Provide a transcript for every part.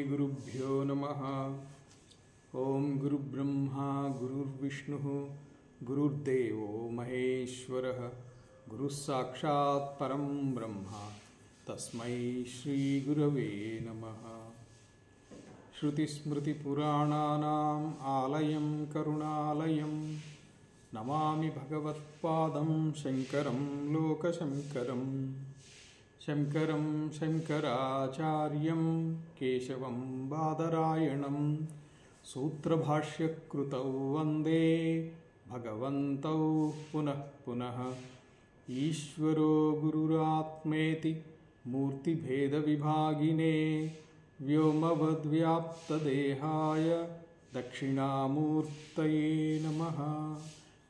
श्रीगुरुभ्यो नमः। ओं गुरुब्रह्मा गुरुर्विष्णुः गुरुर्देवो महेश्वरः गुरुस्साक्षात् परं ब्रह्म तस्मै श्रीगुरवे नमः। श्रुतिस्मृतिपुराणानाम् आलयं करुणालयं नमामि भगवत्पादं शङ्करं लोकशङ्करं। शङ्करं शङ्कराचार्यं केशवं बादरायणं सूत्रभाष्यकृतौ वन्दे भगवन्तौ पुनः पुनः। ईश्वरो गुरुरात्मेति मूर्तिभेदविभागिने व्योमवद्व्याप्तदेहाय दक्षिणामूर्तये नमः।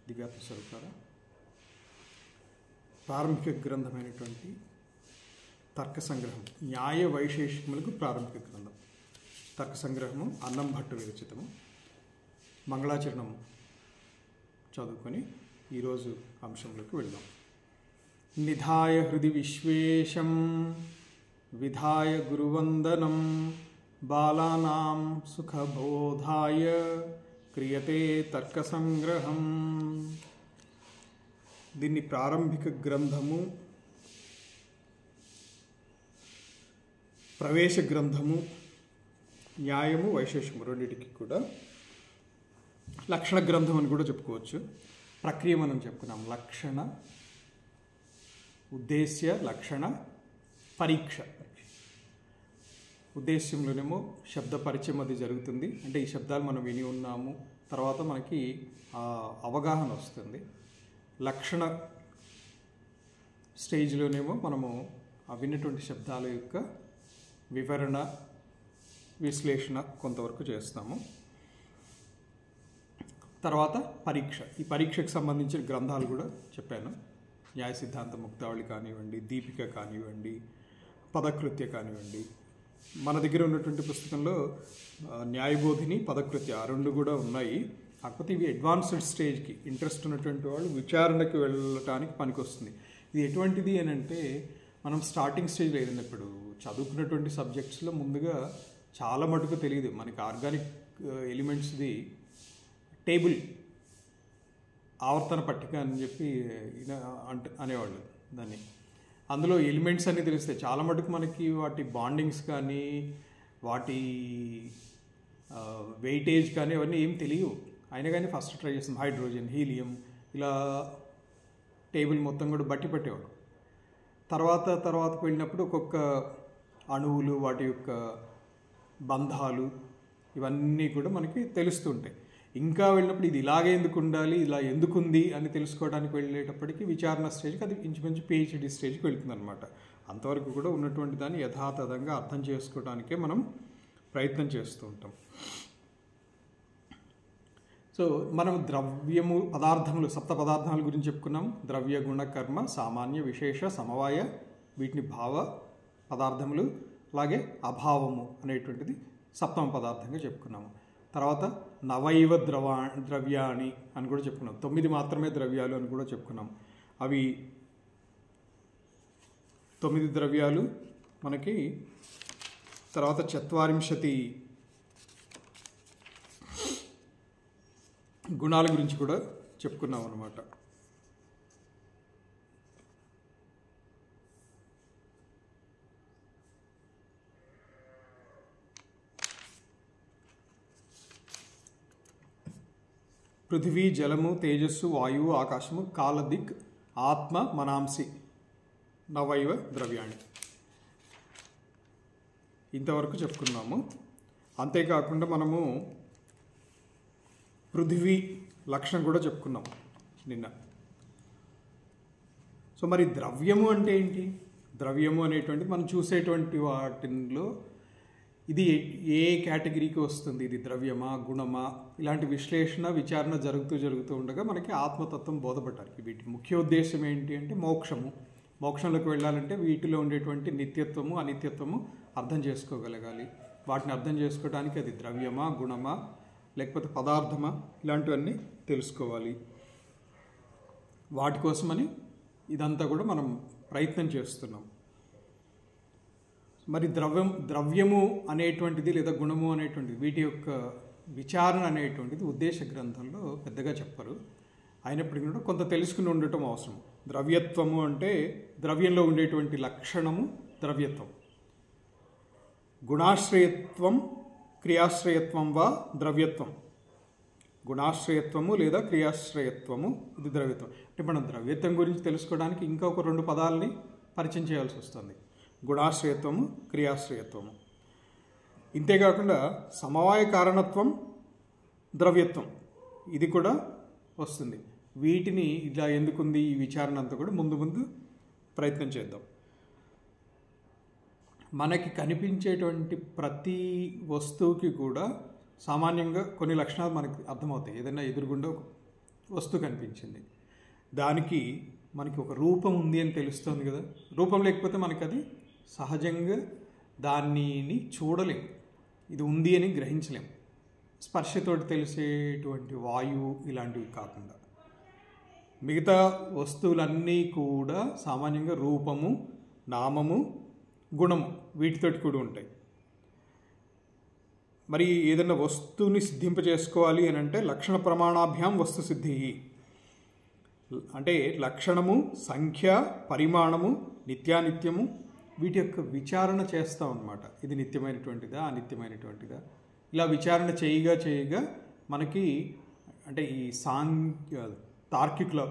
दिव्यात्म स्वरूपारा ప్రారంభిక గ్రంథమైనటువంటి తర్క సంగ్రహం న్యాయ వైశేషికములకు ప్రారంభిక గ్రంథం తర్క సంగ్రహము అన్నం భట్టు విరచితము. మంగళాచరణం చదువుకొని ఈరోజు అంశంలోకి వెళ్దాం. నిధాయ హృది విశ్వేశం విధాయ గురువందనం బాలానాం సుఖబోధాయ క్రియతే తర్క సంగ్రహం. దీన్ని ప్రారంభిక గ్రంథము, ప్రవేశ గ్రంథము, న్యాయము వైశేషము రెండింటికి కూడా లక్షణ గ్రంథం అని కూడా చెప్పుకోవచ్చు. ప్రక్రియ మనం చెప్పుకున్నాం. లక్షణ, ఉద్దేశ్య, లక్షణ, పరీక్ష. ఉద్దేశ్యంలోనేమో శబ్ద పరిచయం అది జరుగుతుంది. అంటే ఈ శబ్దాలు మనం విని ఉన్నాము, తర్వాత మనకి అవగాహన వస్తుంది. లక్షణ స్టేజ్లోనేమో మనము ఆ విన్నటువంటి శబ్దాల యొక్క వివరణ, విశ్లేషణ కొంతవరకు చేస్తాము. తర్వాత పరీక్ష. ఈ పరీక్షకు సంబంధించిన గ్రంథాలు కూడా చెప్పాను. న్యాయ సిద్ధాంత ముక్తావళి కానివ్వండి, దీపిక కానివ్వండి, పదకృత్య కానివ్వండి. మన దగ్గర ఉన్నటువంటి పుస్తకంలో న్యాయబోధిని, పదకృత్య ఆ రెండు కూడా ఉన్నాయి. కాకపోతే ఇవి అడ్వాన్స్డ్ స్టేజ్కి ఇంట్రెస్ట్ ఉన్నటువంటి వాళ్ళు విచారణకి వెళ్ళటానికి పనికొస్తుంది. ఇది ఎటువంటిది అని అంటే, మనం స్టార్టింగ్ స్టేజ్లో ఏదైనా ఇప్పుడు చదువుకున్నటువంటి సబ్జెక్ట్స్లో ముందుగా చాలా మటుకు తెలియదు మనకి. ఆర్గానిక్ ఎలిమెంట్స్ది టేబుల్, ఆవర్తన పట్టిక అని చెప్పి అనేవాళ్ళు దాన్ని. అందులో ఎలిమెంట్స్ అన్నీ తెలుస్తాయి. చాలా మటుకు మనకి వాటి బాండింగ్స్ కానీ, వాటి వెయిటేజ్ కానీ అవన్నీ ఏం తెలియవు. అయినా కానీ ఫస్ట్ ట్రై చేస్తాం. హైడ్రోజన్, హీలియం, ఇలా టేబుల్ మొత్తం కూడా బట్టి పెట్టేవాడు. తర్వాతకు వెళ్ళినప్పుడు ఒక్కొక్క అణువులు, వాటి యొక్క బంధాలు, ఇవన్నీ కూడా మనకి తెలుస్తుంటాయి. ఇంకా వెళ్ళినప్పుడు ఇది ఇలాగే ఎందుకు ఉండాలి, ఇలా ఎందుకుంది అని తెలుసుకోవడానికి వెళ్ళేటప్పటికి విచారణ స్టేజ్కి అది ఇంచుమించు పిహెచ్డి స్టేజ్కి వెళ్తుంది అనమాట. అంతవరకు కూడా ఉన్నటువంటి దాన్ని యథాతథంగా అర్థం చేసుకోవడానికే మనం ప్రయత్నం చేస్తూ ఉంటాం. సో మనం ద్రవ్యము, పదార్థములు, సప్త పదార్థాల గురించి చెప్పుకున్నాం. ద్రవ్య, గుణ, కర్మ, సామాన్య, విశేష, సమవాయ, వీటిని భావ పదార్థములు, అలాగే అభావము అనేటువంటిది సప్తమ పదార్థంగా చెప్పుకున్నాము. తర్వాత నవైవ ద్రవ్యాణి అని కూడా చెప్పుకున్నాం. 9 మాత్రమే ద్రవ్యాలు అని కూడా చెప్పుకున్నాం. అవి 9 ద్రవ్యాలు మనకి. తర్వాత 40 గుణాల గురించి కూడా చెప్పుకున్నాం అన్నమాట. పృథివీ, జలము, తేజస్సు, వాయువు, ఆకాశము, కాలదిక్, ఆత్మ, మనాంసి, నవైవ ద్రవ్యాణి ఇంతవరకు చెప్పుకున్నాము. అంతేకాకుండా మనము పృథివీ లక్షణం కూడా చెప్పుకున్నాం నిన్న. సో మరి ద్రవ్యము అంటే ఏంటి? ద్రవ్యము అనేటువంటిది మనం చూసేటువంటి వాటిలో ఇది ఏ కేటగిరీకి వస్తుంది, ఇది ద్రవ్యమా, గుణమా, ఇలాంటి విశ్లేషణ, విచారణ జరుగుతూ ఉండగా మనకి ఆత్మతత్వం బోధపడటానికి వీటి ముఖ్య ఉద్దేశం ఏంటి అంటే మోక్షము. మోక్షంలోకి వెళ్ళాలంటే వీటిలో ఉండేటువంటి నిత్యత్వము, అనిత్యత్వము అర్థం చేసుకోగలగాలి. వాటిని అర్థం చేసుకోవడానికి అది ద్రవ్యమా, గుణమా, లేకపోతే పదార్థమా, ఇలాంటివన్నీ తెలుసుకోవాలి. వాటి కోసమని ఇదంతా కూడా మనం ప్రయత్నం చేస్తున్నాం. మరి ద్రవ్యము అనేటువంటిది లేదా గుణము అనేటువంటిది వీటి యొక్క విచారణ అనేటువంటిది ఉద్దేశ గ్రంథంలో పెద్దగా చెప్పరు. అయినప్పటికీ కూడా కొంత తెలుసుకుని ఉండటం అవసరం. ద్రవ్యత్వము అంటే ద్రవ్యంలో ఉండేటువంటి లక్షణము ద్రవ్యత్వం. గుణాశ్రయత్వం క్రియాశ్రయత్వం వా ద్రవ్యత్వం. గుణాశ్రయత్వము లేదా క్రియాశ్రయత్వము ఇది ద్రవ్యత్వం. అంటే మనం ద్రవ్యత్వం గురించి తెలుసుకోవడానికి ఇంకా ఒక 2 పదాలని పరిచయం చేయాల్సి వస్తుంది. గుణాశ్రయత్వము, క్రియాశ్రయత్వము. ఇంతేకాకుండా సమవాయ కారణత్వం, ద్రవ్యత్వం ఇది కూడా వస్తుంది. వీటిని ఇలా ఎందుకుంది ఈ విచారణ అంతా కూడా ముందు ప్రయత్నం చేద్దాం. మనకి కనిపించేటువంటి ప్రతి వస్తువుకి కూడా సామాన్యంగా కొన్ని లక్షణాలు మనకి అర్థమవుతాయి. ఏదైనా ఎదురుగుండా ఒక వస్తువు కనిపించింది, దానికి మనకి ఒక రూపం ఉంది అని తెలుస్తుంది కదా. రూపం లేకపోతే మనకి అది సహజంగా దానిని చూడలేం, ఇది ఉంది అని గ్రహించలేం. స్పర్శతోటి తెలిసేటువంటి వాయువు ఇలాంటివి కాకుండా మిగతా వస్తువులన్నీ కూడా సామాన్యంగా రూపము, నామము, గుణము వీటితోటి కూడా ఉంటాయి. మరి ఏదైనా వస్తువుని సిద్ధింపజేసుకోవాలి అని అంటే లక్షణ ప్రమాణాభ్యాం వస్తు సిద్ధి. అంటే లక్షణము, సంఖ్య, పరిమాణము, నిత్యానిత్యము వీటి యొక్క విచారణ చేస్తాం అన్నమాట. ఇది నిత్యమైనటువంటిదా, అనిత్యమైనటువంటిదా, ఇలా విచారణ చేయగా మనకి అంటే ఈ తార్కికుల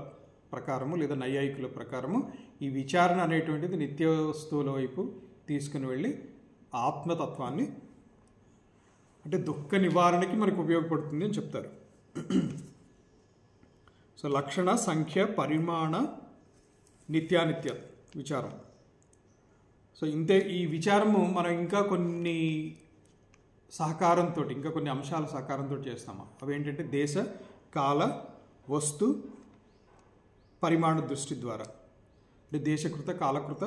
ప్రకారము లేదా నైయాయికుల ప్రకారము ఈ విచారణ అనేటువంటిది నిత్య వస్తువుల వైపు తీసుకుని వెళ్ళి ఆత్మతత్వాన్ని అంటే దుఃఖ నివారణకి మనకు ఉపయోగపడుతుంది అని చెప్తారు. సో లక్షణ, సంఖ్య, పరిమాణ, నిత్యానిత్య విచారం. సో ఇంతే ఈ విచారము మనం ఇంకా కొన్ని సహకారంతో ఇంకా కొన్ని అంశాల సహకారంతో చేస్తాము. అవి ఏంటంటే దేశ, కాల, వస్తు, పరిమాణ దృష్టి ద్వారా. అంటే దేశకృత, కాలకృత,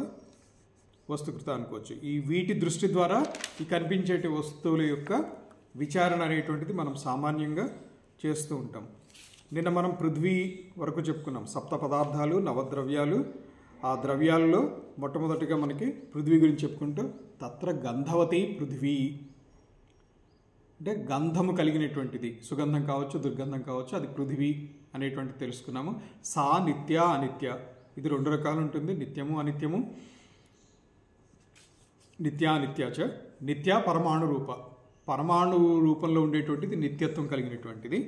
వస్తుకృత అనుకోవచ్చు. ఈ వీటి దృష్టి ద్వారా ఈ కనిపించేటి వస్తువుల యొక్క విచారణ అనేటువంటిది మనం సామాన్యంగా చేస్తూ ఉంటాం. నిన్న మనం పృథ్వీ వరకు చెప్పుకున్నాం. 7 పదార్థాలు, 9 ద్రవ్యాలు. ఆ ద్రవ్యాల్లో మొట్టమొదటిగా మనకి పృథ్వీ గురించి చెప్పుకుంటూ తత్ర గంధవతి పృథ్వీ అంటే గంధము కలిగినటువంటిది, సుగంధం కావచ్చు, దుర్గంధం కావచ్చు, అది పృథివీ అనేటువంటి తెలుసుకున్నాము. సా నిత్య, అనిత్య ఇది 2 రకాలు ఉంటుంది, నిత్యము అనిత్యము. నిత్యానిత్యాచ. నిత్య పరమాణు రూప, పరమాణు రూపంలో ఉండేటువంటిది నిత్యత్వం కలిగినటువంటిది.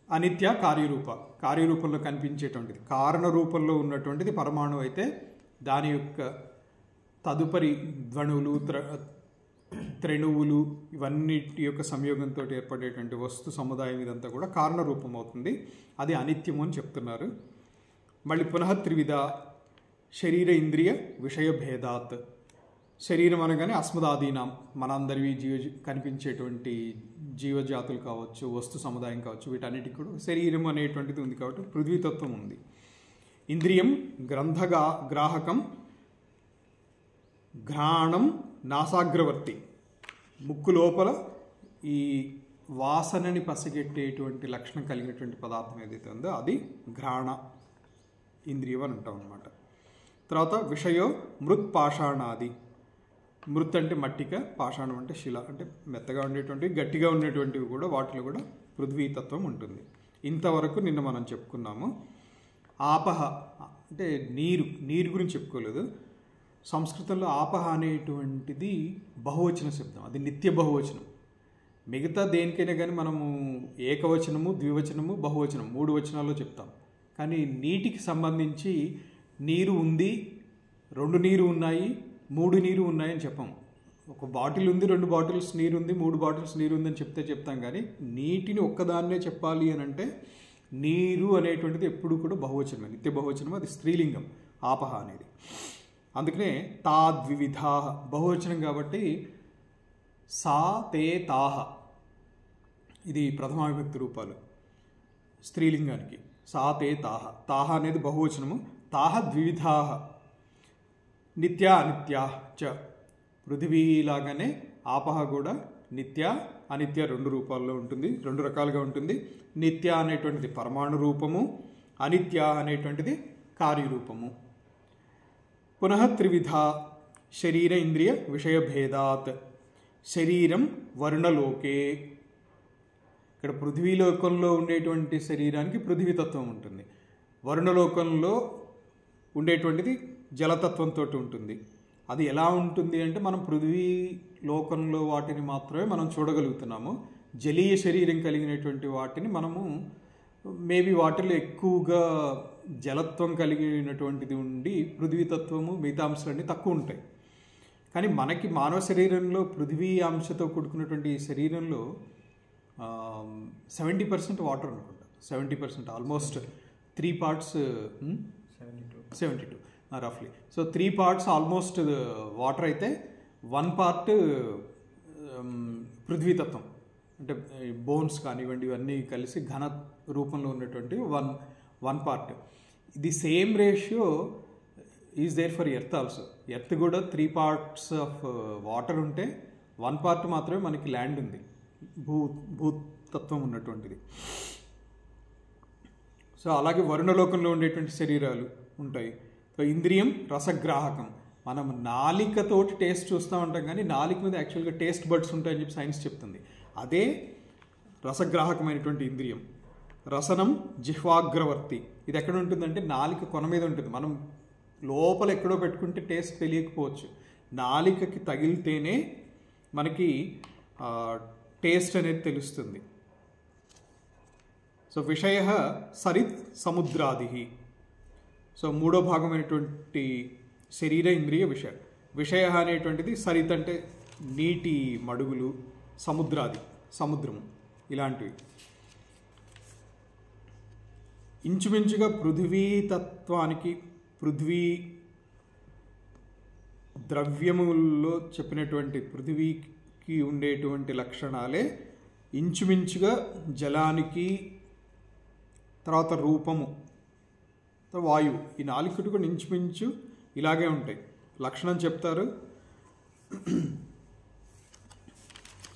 అనిత్య కార్యరూప, కార్యరూపంలో కనిపించేటువంటిది, కారణ రూపంలో ఉన్నటువంటిది పరమాణు అయితే దాని యొక్క తదుపరి ధ్వనువులు, త్రెణువులు ఇవన్నిటి యొక్క సంయోగంతో ఏర్పడేటువంటి వస్తు సముదాయం ఇదంతా కూడా కారణ రూపం అవుతుంది. అది అనిత్యము అని చెప్తున్నారు. మళ్ళీ పునః త్రివిధ శరీర ఇంద్రియ విషయ భేదాత్. శరీరం అనగానే అస్మదాదీనాం మనందరివి కనిపించేటువంటి జీవజాతులు కావచ్చు, వస్తు సముదాయం కావచ్చు, వీటన్నిటికి కూడా శరీరం అనేటువంటిది ఉంది కాబట్టి పృథ్వీతత్వం ఉంది. ఇంద్రియం గ్రాహకం, ఘ్రాణం నాసాగ్రవర్తి, ముక్కు లోపల ఈ వాసనని పసిగట్టేటువంటి లక్షణం కలిగినటువంటి పదార్థం ఏదైతే ఉందో అది ఘ్రాణ ఇంద్రియం అని అంటాం అన్నమాట. తర్వాత విషయో మృత్ పాషాణాది. మృత్ అంటే మట్టిక, పాషాణం అంటే శిల అంటే మెత్తగా ఉండేటువంటివి, గట్టిగా ఉండేటువంటివి కూడా వాటిలో కూడా పృథ్వీతత్వం ఉంటుంది. ఇంతవరకు నిన్న మనం చెప్పుకున్నాము. ఆపహ అంటే నీరు గురించి చెప్పుకోలేదు. సంస్కృతంలో ఆపహ అనేటువంటిది బహువచన శబ్దం, అది నిత్య బహువచనం. మిగతా దేనికైనా కానీ మనము ఏకవచనము, ద్వివచనము, బహువచనం 3 వచనాల్లో చెప్తాం. కానీ నీటికి సంబంధించి నీరు ఉంది, 2 నీరు ఉన్నాయి, 3 నీరు ఉన్నాయని చెప్పాము. ఒక బాటిల్ ఉంది, 2 బాటిల్స్ నీరు ఉంది, 3 బాటిల్స్ నీరు ఉందని చెప్తాం. కానీ నీటిని ఒక్కదాన్నే చెప్పాలి అని అంటే నీరు అనేటువంటిది ఎప్పుడు కూడా బహువచనమే, నిత్య బహువచనం, అది స్త్రీలింగం ఆపహ అనేది. అందుకనే తాద్వివిధా బహువచనం కాబట్టి సా తే తాహ ఇది ప్రథమా విభక్తి రూపాలు స్త్రీలింగానికి. సా తే తాహ, తాహ అనేది బహువచనము. తాహ ద్వివిధా నిత్య అనిత్య చ. పృథివీలాగానే ఆపహ కూడా నిత్య అనిత్య 2 రూపాల్లో ఉంటుంది, 2 రకాలుగా ఉంటుంది. నిత్య అనేటువంటిది పరమాణు రూపము, అనిత్య అనేటువంటిది కార్యరూపము. పునః త్రివిధ శరీర ఇంద్రియ విషయభేదాత్ శరీరం వర్ణలోకే. ఇక్కడ పృథ్వీలోకంలో ఉండేటువంటి శరీరానికి పృథ్వీతత్వం ఉంటుంది, వరుణలోకంలో ఉండేటువంటిది జలతత్వంతో ఉంటుంది. అది ఎలా ఉంటుంది అంటే మనం పృథ్వీ లోకంలో వాటిని మాత్రమే మనం చూడగలుగుతున్నాము. జలీయ శరీరం కలిగినటువంటి వాటిని మనము మేబీ వాటిలో ఎక్కువగా జలత్వం కలిగినటువంటిది ఉండి పృథ్వీతత్వము మిగతా అంశాలన్నీ తక్కువ ఉంటాయి. కానీ మనకి మానవ శరీరంలో పృథ్వీ అంశతో కూడుకున్నటువంటి ఈ శరీరంలో 70% వాటర్ అనుకుంటా, 70% ఆల్మోస్ట్ 3 parts 72 రఫ్లీ. సో 3 parts ఆల్మోస్ట్ వాటర్ అయితే 1 part పృథ్వీతత్వం, అంటే బోన్స్ కానివ్వండి ఇవన్నీ కలిసి ఘన రూపంలో ఉన్నటువంటి వన్ పార్ట్. ఇది same ratio is there for earth also. Earth కూడా 3 parts ఆఫ్ వాటర్ ఉంటే 1 part మాత్రమే మనకి ల్యాండ్ ఉంది, భూతత్వం ఉన్నటువంటిది. సో అలాగే వరుణలోకంలో ఉండేటువంటి శరీరాలు ఉంటాయి. సో ఇంద్రియం రసగ్రాహకం, మనం నాలికతోటి టేస్ట్ చూస్తూ ఉంటాం కానీ నాలిక మీద యాక్చువల్గా టేస్ట్ బడ్స్ ఉంటాయని చెప్పి సైన్స్ చెప్తుంది. అదే రసగ్రాహకమైనటువంటి ఇంద్రియం. రసనం జిహ్వాగ్రవర్తి, ఇది ఎక్కడ ఉంటుందంటే నాలిక కొన మీద ఉంటుంది. మనం లోపల ఎక్కడో పెట్టుకుంటే టేస్ట్ తెలియకపోవచ్చు, నాలికకి తగిలితేనే మనకి టేస్ట్ అనేది తెలుస్తుంది. సో విషయ సరిత్ సముద్రాది. సో మూడో భాగమైనటువంటి శరీర ఇంద్రియ విషయ అనేటువంటిది సరిత్ అంటే నీటి మడుగులు, సముద్రాది సముద్రము ఇలాంటివి. ఇంచుమించుగా పృథ్వీతత్వానికి పృథ్వీ ద్రవ్యముల్లో చెప్పినటువంటి పృథ్వీకి ఉండేటువంటి లక్షణాలే ఇంచుమించుగా జలానికి, తర్వాత రూపము, వాయువు, ఈ 4 కూడా ఇంచుమించు ఇలాగే ఉంటాయి. లక్షణం చెప్తారు.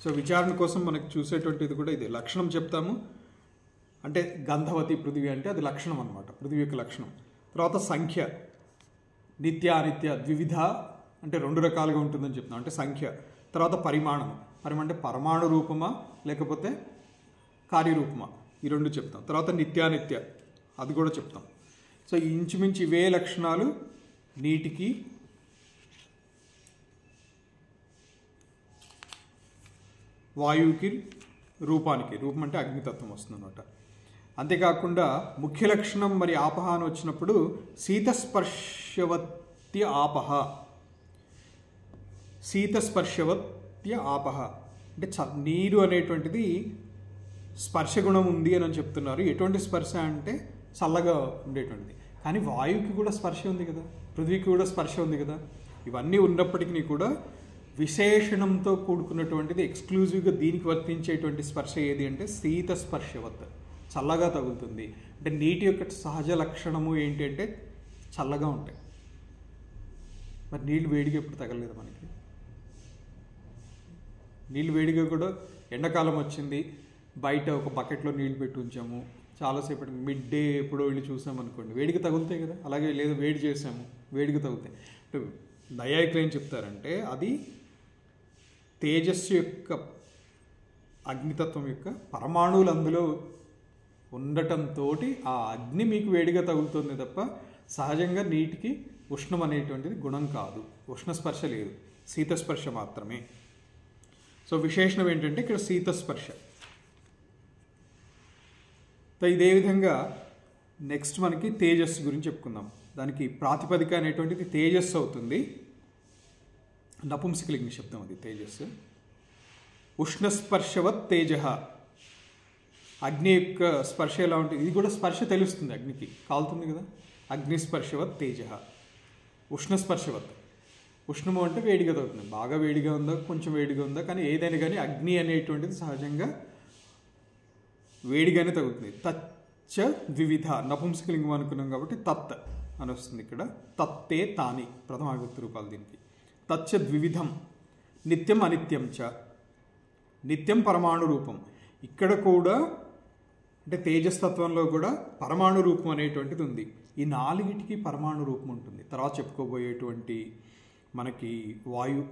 సో విచారణ కోసం మనకు చూసేటువంటిది కూడా ఇదే, లక్షణం చెప్తాము. అంటే గంధవతి పృథివీ అంటే అది లక్షణం అనమాట, పృథివీ యొక్క లక్షణం. తర్వాత సంఖ్య, నిత్య అనిత్య ద్వివిధ అంటే 2 రకాలుగా ఉంటుందని చెప్తాం, అంటే సంఖ్య. తర్వాత పరిమాణం అంటే పరమాణు రూపమా లేకపోతే కార్యరూపమా, ఈ 2 చెప్తాం. తర్వాత నిత్యానిత్య అది కూడా చెప్తాం. సో ఇంచుమించు ఇవే లక్షణాలు నీటికి, వాయువుకి, రూపానికి. రూపం అంటే అగ్నితత్వం వస్తుంది అన్నమాట. అంతేకాకుండా ముఖ్య లక్షణం మరి ఆపహ అని వచ్చినప్పుడు శీతస్పర్శవత్య ఆపహ. శీతస్పర్శవత్య ఆపహ అంటే నీరు అనేటువంటిది స్పర్శ గుణం ఉంది అని చెప్తున్నారు. ఎటువంటి స్పర్శ అంటే చల్లగా ఉండేటువంటిది. కానీ వాయువుకి కూడా స్పర్శ ఉంది కదా, పృథ్వీకి కూడా స్పర్శ ఉంది కదా. ఇవన్నీ ఉన్నప్పటికీ కూడా విశేషణంతో కూడుకున్నటువంటిది ఎక్స్క్లూజివ్గా దీనికి వర్తించేటువంటి స్పర్శ ఏది అంటే శీత స్పర్శవత్, చల్లగా తగులుతుంది. అంటే నీటి యొక్క సహజ లక్షణము ఏంటి అంటే చల్లగా ఉంటాయి. మరి నీళ్ళు వేడిగా ఎప్పుడు తగలలేదు మనకి. నీళ్ళు వేడిగా కూడా ఎండాకాలం వచ్చింది, బయట ఒక బకెట్లో నీళ్ళు పెట్టి ఉంచాము, చాలాసేపటి మిడ్ డే ఎప్పుడో వెళ్ళి చూసామనుకోండి, వేడిగా తగులుతాయి కదా. అలాగే లేదా వేడి చేసాము, వేడిగా తగులుతాయి. అంటే నైయాయికులు ఏం చెప్తారంటే అది తేజస్సు యొక్క, అగ్నితత్వం యొక్క పరమాణువులు అందులో ఉండటంతో ఆ అగ్ని మీకు వేడిగా తగులుతుంది తప్ప సహజంగా నీటికి ఉష్ణం అనేటువంటిది గుణం కాదు. ఉష్ణస్పర్శ లేదు, శీతస్పర్శ మాత్రమే. సో విశేషణం ఏంటంటే ఇక్కడ శీతస్పర్శ. ఇదే విధంగా నెక్స్ట్ మనకి తేజస్సు గురించి చెప్పుకుందాం. దానికి ప్రాతిపదిక అనేటువంటిది తేజస్సు అవుతుంది. నపుంసకలింగ శబ్దం అది తేజస్సు. ఉష్ణస్పర్శవత్ తేజ, అగ్ని యొక్క స్పర్శ ఎలా ఉంటుంది, ఇది కూడా స్పర్శ తెలుస్తుంది, అగ్నికి కాలుతుంది కదా. అగ్నిస్పర్శవత్ తేజ, ఉష్ణస్పర్శవత్. ఉష్ణము అంటే వేడిగా తగ్గుతుంది, బాగా వేడిగా ఉందా కొంచెం వేడిగా ఉందా, కానీ ఏదైనా కానీ అగ్ని అనేటువంటిది సహజంగా వేడిగానే తగ్గుతుంది. తచ్చ ద్వివిధ, నపుంసకలింగం అనుకున్నాం కాబట్టి తత్ అని వస్తుంది ఇక్కడ. తత్తే తాని ప్రథమ విభక్తి రూపాలు దీనికి. తచ్చ ద్వివిధం, నిత్యం అనిత్యం చ. నిత్యం పరమాణు రూపం. ఇక్కడ కూడా అంటే తేజస్తత్వంలో కూడా పరమాణు రూపం అనేటువంటిది ఉంది. ఈ 4టికి పరమాణు రూపం ఉంటుంది. తర్వాత చెప్పుకోబోయేటువంటి మనకి వాయు,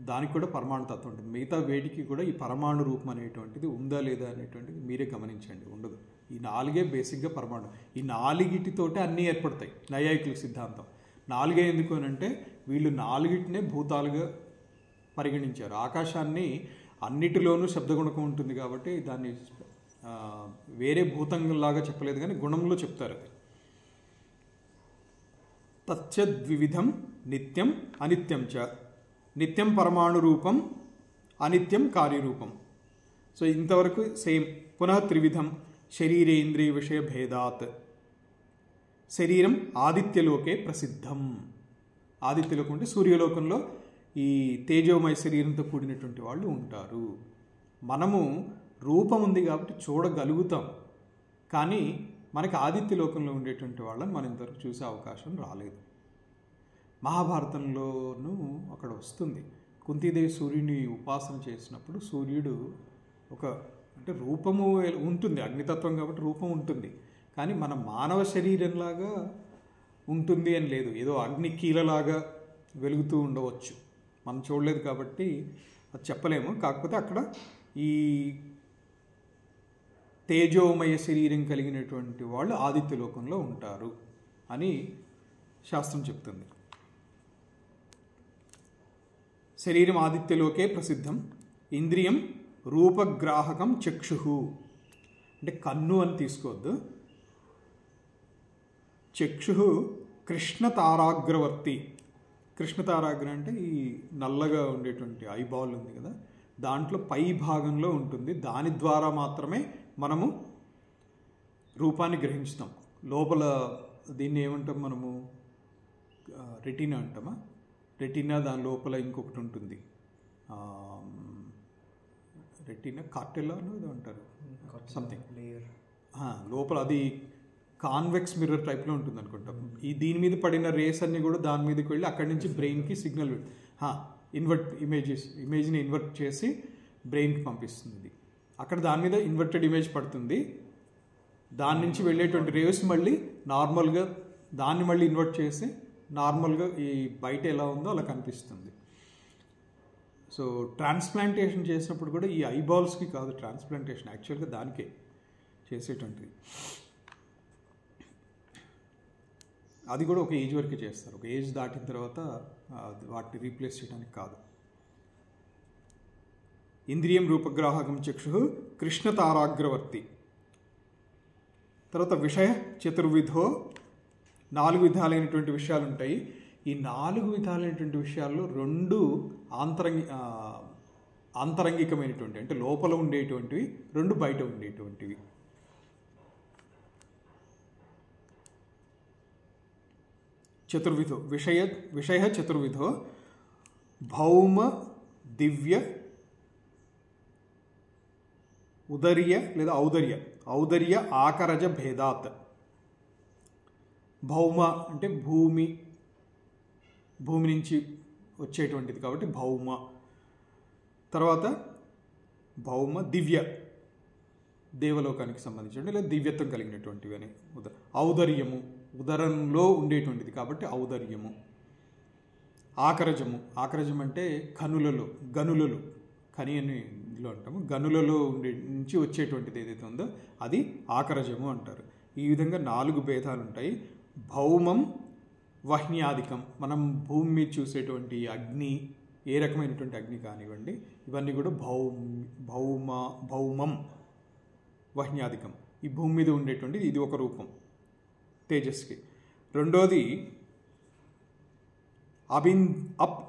దానికి కూడా పరమాణు తత్వం ఉంటుంది. మిగతా వేటికి కూడా ఈ పరమాణు రూపం అనేటువంటిది ఉందా లేదా అనేటువంటిది మీరే గమనించండి, ఉండదు. ఈ 4 బేసిక్గా పరమాణు. ఈ 4తోటే అన్నీ ఏర్పడతాయి నైయాయికుల సిద్ధాంతం. 4 ఎందుకు అని అంటే వీళ్ళు 4 భూతాలుగా పరిగణించారు. ఆకాశాన్ని అన్నిటిలోనూ శబ్దగుణకం ఉంటుంది కాబట్టి దాన్ని వేరే భూతంలాగా చెప్పలేదు, కానీ గుణంలో చెప్తారు. తచ్చద్విధం నిత్యం అనిత్యం చ. నిత్యం పరమాణు రూపం, అనిత్యం కార్యరూపం. సో ఇంతవరకు సేమ్. పునః త్రివిధం శరీరేంద్రియ విషయ భేదాత్. శరీరం ఆదిత్యలోకే ప్రసిద్ధం. ఆదిత్యలోకం అంటే సూర్యలోకంలో ఈ తేజోమయ శరీరంతో కూడినటువంటి వాళ్ళు ఉంటారు. మనము రూపం ఉంది కాబట్టి చూడగలుగుతాం, కానీ మనకి ఆదిత్యలోకంలో ఉండేటువంటి వాళ్ళని మనం ఇంతవరకు చూసే అవకాశం రాలేదు. మహాభారతంలోనూ అక్కడ వస్తుంది, కుంతీదేవి సూర్యుని ఉపాసన చేసినప్పుడు సూర్యుడు అంటే రూపము ఉంటుంది, అగ్నితత్వం కాబట్టి రూపం ఉంటుంది, కానీ మన మానవ శరీరంలాగా ఉంటుంది అని లేదు. ఏదో అగ్ని కీలలాగా వెలుగుతూ ఉండవచ్చు, మనం చూడలేదు కాబట్టి అది చెప్పలేము. కాకపోతే అక్కడ ఈ తేజోమయ శరీరం కలిగినటువంటి వాళ్ళు ఆదిత్యలోకంలో ఉంటారు అని శాస్త్రం చెప్తుంది. శరీరం ఆదిత్యలోకే ప్రసిద్ధం. ఇంద్రియం రూపగ్రాహకం చక్షు. అంటే కన్ను అని తీసుకోవద్దు. చక్షు కృష్ణతారాగ్రవర్తి. కృష్ణతారాగ్ర అంటే ఈ నల్లగా ఉండేటువంటి ఐబాల్ ఉంది కదా, దాంట్లో పై భాగంలో ఉంటుంది. దాని ద్వారా మాత్రమే మనము రూపాన్ని గ్రహించుతాం. లోపల దీన్ని ఏమంటాం మనము, రెటీనా అంటామా? రెటీనా, దాని లోపల ఇంకొకటి ఉంటుంది, రెటీనా కార్టెలా అనేది అంటారు సంథింగ్. లోపల అది కాన్వెక్స్ మిర్రర్ టైప్లో ఉంటుంది అనుకుంటాం. దీని మీద పడిన రేస్ అన్నీ కూడా దాని మీదకి వెళ్ళి అక్కడి నుంచి బ్రెయిన్కి సిగ్నల్ ఇమేజ్ని ఇన్వర్ట్ చేసి బ్రెయిన్కి పంపిస్తుంది. అక్కడ దాని మీద ఇన్వర్టెడ్ ఇమేజ్ పడుతుంది, దాని నుంచి వెళ్ళేటువంటి రేస్ మళ్ళీ నార్మల్గా దాన్ని మళ్ళీ ఇన్వర్ట్ చేసి నార్మల్గా ఈ బయట ఎలా ఉందో అలా కనిపిస్తుంది. సో ట్రాన్స్ప్లాంటేషన్ చేసినప్పుడు కూడా ఈ ఐబాల్స్కి కాదు ట్రాన్స్ప్లాంటేషన్, యాక్చువల్గా దానికే చేసేటువంటిది. అది కూడా ఒక ఏజ్ వరకే చేస్తారు, ఒక ఏజ్ దాటిన తర్వాత వాటిని రీప్లేస్ చేయడానికి కాదు. ఇంద్రియం రూపగ్రాహకం చక్షు కృష్ణతారాగ్రవర్తి. తర్వాత విషయ చతుర్విధో. 4 విధాలైనటువంటి విషయాలు ఉంటాయి. ఈ 4 విధాలైనటువంటి విషయాల్లో 2 ఆంతరంగికమైనటువంటి, అంటే లోపల ఉండేటువంటివి, 2 బయట ఉండేటువంటివి. చతుర్విధో విషయ చతుర్విధో భౌమ దివ్య ఉదర్య లేదా ఔదర్య ఆకరజ భేదాత్. భౌమ అంటే భూమి నుంచి వచ్చేటువంటిది కాబట్టి భౌమ. తర్వాత భౌమ దివ్య, దేవలోకానికి సంబంధించినటువంటి లేదా దివ్యత్వం కలిగినటువంటివి అని. ఔదర్యము ఉదరంలో ఉండేటువంటిది కాబట్టి ఔదర్యము. ఆకరజం అంటే గనులలో ఖని అని ఇందులో అంటాము, గనులలో నుంచి వచ్చేటువంటిది ఏదైతే ఉందో అది ఆకరజము అంటారు. ఈ విధంగా 4 భేదాలు ఉంటాయి. భౌమం వహ్న్యాధికం, మనం భూమి మీద చూసేటువంటి అగ్ని, ఏ రకమైనటువంటి అగ్ని కానివ్వండి, ఇవన్నీ కూడా భౌమం వహ్న్యాధికం, ఈ భూమి మీద ఉండేటువంటిది. ఇది ఒక రూపం తేజస్కి. రెండోది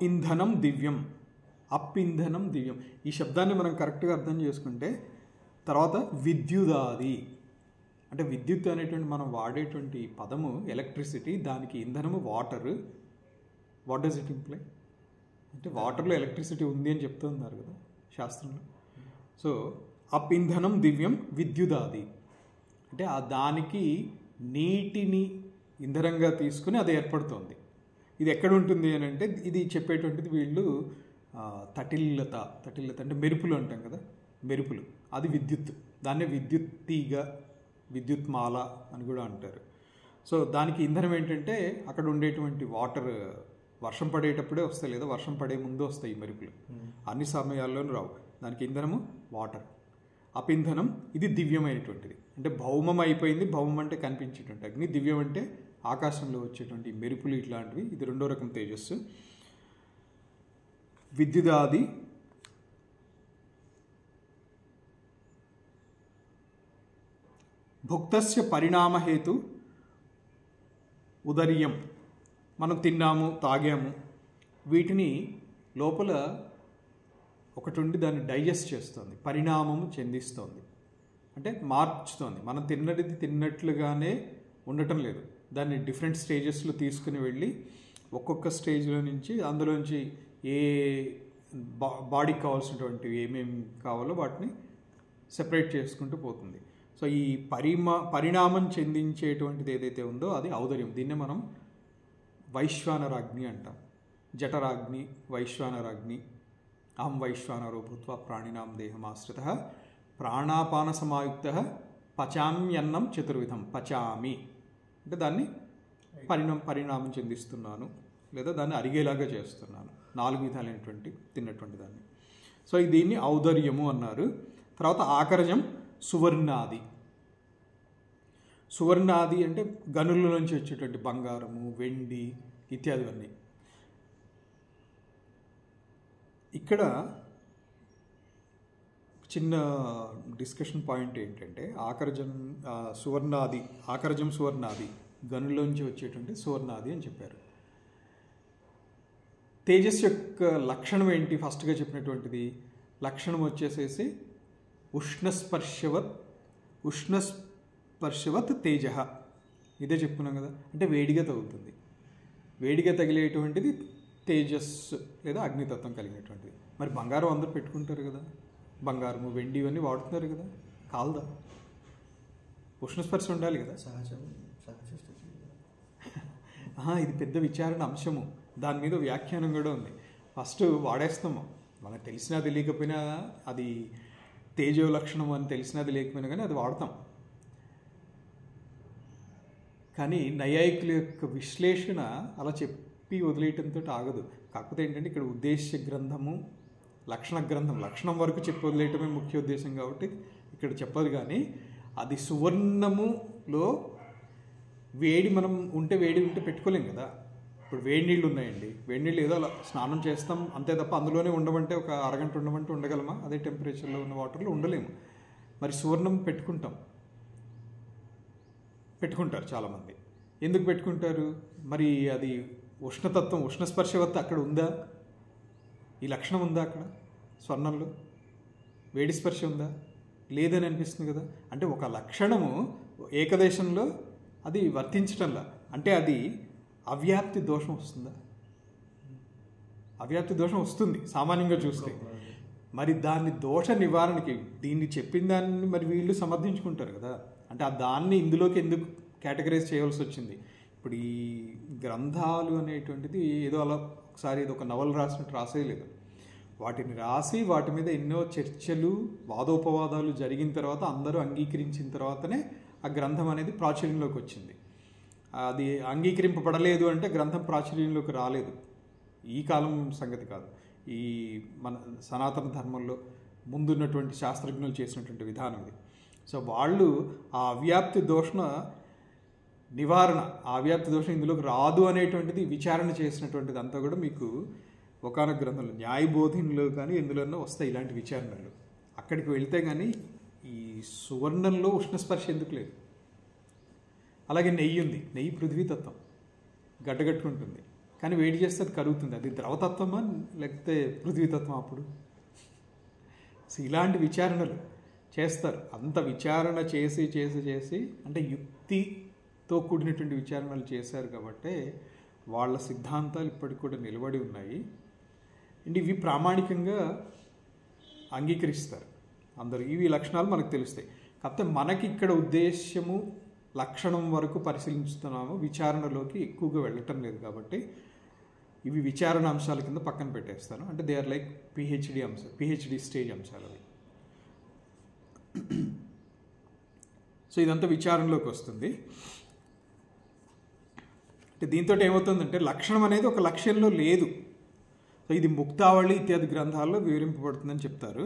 ఇంధనం దివ్యం. ఇంధనం దివ్యం, ఈ శబ్దాన్ని మనం కరెక్ట్గా అర్థం చేసుకుంటే తర్వాత విద్యుదాది అంటే విద్యుత్ అనేటువంటి మనం వాడేటువంటి పదము ఎలక్ట్రిసిటీ, దానికి ఇంధనము water. What does it imply? అంటే వాటర్లో ఎలక్ట్రిసిటీ ఉంది అని చెప్తున్నారు కదా శాస్త్రంలో. సో ఇంధనం దివ్యం విద్యుదాది అంటే దానికి నీటిని ఇంధనంగా తీసుకుని అది ఏర్పడుతుంది. ఇది ఎక్కడ ఉంటుంది అని అంటే, ఇది చెప్పేటువంటిది వీళ్ళు తటిల్లత అంటే మెరుపులు అంటాం కదా, మెరుపులు, అది విద్యుత్. దాన్నే విద్యుత్ తీగ, విద్యుత్ మాల అని కూడా అంటారు. సో దానికి ఇంధనం ఏంటంటే అక్కడ ఉండేటువంటి వాటర్ వర్షం పడేటప్పుడే వస్తాయి, లేదా వర్షం పడే ముందు వస్తాయి ఈ మెరుపులు. అన్ని సమయాల్లోనూ రావు. దానికి ఇంధనము వాటర్. అపింధనం ఇది దివ్యమైనటువంటిది. అంటే భౌమం అయిపోయింది. భౌమం అంటే కనిపించేటువంటి అగ్ని, దివ్యం అంటే ఆకాశంలో వచ్చేటువంటి మెరుపులు ఇట్లాంటివి. ఇది రెండో రకం తేజస్సు. విద్యుదాది భుక్తస్య పరిణామహేతు ఉదర్యం. మనం తిన్నాము, తాగాము, వీటిని లోపల ఒకటి ఉండి దాన్ని డైజెస్ట్ చేస్తుంది, పరిణామము చెందిస్తుంది, అంటే మార్చుతుంది. మనం తిన్నది తిన్నట్లుగానే ఉండటం లేదు, దాన్ని డిఫరెంట్ స్టేజెస్లో తీసుకుని వెళ్ళి ఒక్కొక్క స్టేజ్లో నుంచి అందులోంచి ఏ బాడీకి కావాల్సినటువంటివి ఏమేమి కావాలో వాటిని సెపరేట్ చేసుకుంటూ పోతుంది. సో ఈ పరిణామం చెందించేటువంటిది ఏదైతే ఉందో అది ఔదర్యం. దీన్నే మనం వైశ్వానరాగ్ని అంటాం. జఠరాగ్ని, వైశ్వానరాగ్ని. అహం వైశ్వానరో భూత్వా ప్రాణినాం దేహమాశ్రితః ప్రాణాపాన సమాయుక్త పచామ్యన్నం చతుర్విధం. పచామి అంటే దాన్ని పరిణామం చెందిస్తున్నాను, లేదా దాన్ని అరిగేలాగా చేస్తున్నాను, 4 విధాలైనటువంటి తిన్నటువంటి దాన్ని. సో దీన్ని ఔదర్యము అన్నారు. తర్వాత ఆకరజం సువర్ణాది. సువర్ణాది అంటే గనుల నుంచి వచ్చేటువంటి బంగారము, వెండి ఇత్యాదివన్నీ. ఇక్కడ చిన్న డిస్కషన్ పాయింట్ ఏంటంటే సువర్ణాది, ఆకరజం సువర్ణాది, గనుల్లోంచి వచ్చేటువంటి సువర్ణాది అని చెప్పారు. తేజస్ యొక్క లక్షణం ఏంటి? ఫస్ట్గా చెప్పినటువంటిది లక్షణం వచ్చేసేసి ఉష్ణస్పర్శవత్ తేజ. ఇదే చెప్పుకున్నాం కదా, అంటే వేడిగా తగులుతుంది. వేడిగా తగిలేటువంటిది తేజస్సు లేదా అగ్నితత్వం కలిగినటువంటిది. మరి బంగారం అందరూ పెట్టుకుంటారు కదా, బంగారము వెండి ఇవన్నీ వాడుతున్నారు కదా, కాల్దా? ఉష్ణస్పర్శ ఉండాలి కదా. ఇది పెద్ద విచారణ అంశము, దాని మీద వ్యాఖ్యానం కూడా ఉంది. ఫస్ట్ వాడేస్తాము, మనకు తెలిసినా తెలియకపోయినా, అది తేజో లక్షణం అని తెలిసినా తెలియకపోయినా కానీ అది వాడతాం. కానీ నైయాయికుల యొక్క విశ్లేషణ అలా చెప్పి వదిలేయటంతో ఆగదు. కాకపోతే ఏంటంటే ఇక్కడ ఉద్దేశ గ్రంథము, లక్షణ గ్రంథం, లక్షణం వరకు చెప్పి వదిలేయటమే ముఖ్య ఉద్దేశం కాబట్టి ఇక్కడ చెప్పదు. కానీ అది సువర్ణములో మనం వేడి ఉంటే పెట్టుకోలేం కదా. ఇప్పుడు వేడి నీళ్ళు ఉన్నాయండి, వేడి నీళ్ళు ఏదో అలా స్నానం చేస్తాం అంతే తప్ప అందులోనే ఉండమంటే ఒక అరగంట ఉండమంటే ఉండగలమా? అదే టెంపరేచర్లో ఉన్న వాటర్లో ఉండలేము. మరి సువర్ణం పెట్టుకుంటారు చాలామంది. ఎందుకు పెట్టుకుంటారు? మరి అది ఉష్ణతత్వం, ఉష్ణస్పర్శవత్ అక్కడ ఉందా? ఈ లక్షణం ఉందా అక్కడ స్వర్ణంలో? వేడి స్పర్శ ఉందా? లేదని అనిపిస్తుంది కదా. అంటే ఒక లక్షణము ఏకదేశంలో అది వర్తించటంలా, అంటే అది అవ్యాప్తి దోషం వస్తుందా? అవ్యాప్తి దోషం వస్తుంది సామాన్యంగా చూస్తే. మరి దాన్ని దోష నివారణకి దీన్ని చెప్పిన దాన్ని మరి వీళ్ళు సమర్థించుకుంటారు కదా. అంటే ఆ దాన్ని ఇందులోకి ఎందుకు కేటగరైజ్ చేయవలసి వచ్చింది? ఇప్పుడు ఈ గ్రంథాలు అనేటువంటిది ఏదో అలా ఒకసారి ఏదో ఒక నవల రాసినట్టు రాసేయలేదు. వాటిని రాసి వాటి మీద ఎన్నో చర్చలు, వాదోపవాదాలు జరిగిన తర్వాత అందరూ అంగీకరించిన తర్వాతనే ఆ గ్రంథం అనేది ప్రాచుర్యంలోకి వచ్చింది. అది అంగీకరింపబడలేదు అంటే గ్రంథం ప్రాచుర్యంలోకి రాలేదు. ఈ కాలం సంగతి కాదు, ఈ మన సనాతన ధర్మంలో ముందున్నటువంటి శాస్త్రజ్ఞులు చేసినటువంటి విధానం ఇది. సో వాళ్ళు ఆ అవ్యాప్తి దోషణ నివారణ, ఆ అవ్యాప్తి దోషం ఇందులోకి రాదు అనేటువంటిది విచారణ చేసినటువంటిది అంతా కూడా మీకు ఒకానొక గ్రంథంలో న్యాయబోధినిలో కానీ ఎందులోనో వస్తాయి ఇలాంటి విచారణలు. అక్కడికి వెళ్తే కానీ ఈ సువర్ణంలో ఉష్ణస్పర్శ ఎందుకు లేదు? అలాగే నెయ్యి ఉంది, నెయ్యి పృథ్వీతత్వం, గడ్డగట్టుకుంటుంది, కానీ వేడి చేస్తే అది కరుగుతుంది. అది ద్రవతత్వమా లేకపోతే పృథ్వీతత్వం? అప్పుడు సో ఇలాంటి విచారణలు చేస్తారు. అంత విచారణ చేసి చేసి చేసి అంటే యుక్తితో కూడినటువంటి విచారణలు చేశారు కాబట్టి వాళ్ళ సిద్ధాంతాలు ఇప్పటికి కూడా నిలబడి ఉన్నాయి. అండ్ ఇవి ప్రామాణికంగా అంగీకరిస్తారు అందరూ. ఇవి లక్షణాలు మనకు తెలుస్తాయి. కాకపోతే మనకి ఇక్కడ ఉద్దేశ్యము లక్షణం వరకు పరిశీలించుతున్నాము, విచారణలోకి ఎక్కువగా వెళ్ళటం లేదు కాబట్టి ఇవి విచారణ అంశాల కింద పక్కన పెట్టేస్తాను. అంటే they are like PhD stage అంశాలు అవి. సో ఇదంతా విచారణలోకి వస్తుంది. అంటే దీంతో ఏమవుతుందంటే లక్షణం అనేది ఒక లక్ష్యంలో లేదు. సో ఇది ముక్తావళి ఇత్యాది గ్రంథాల్లో వివరింపబడుతుందని చెప్తారు.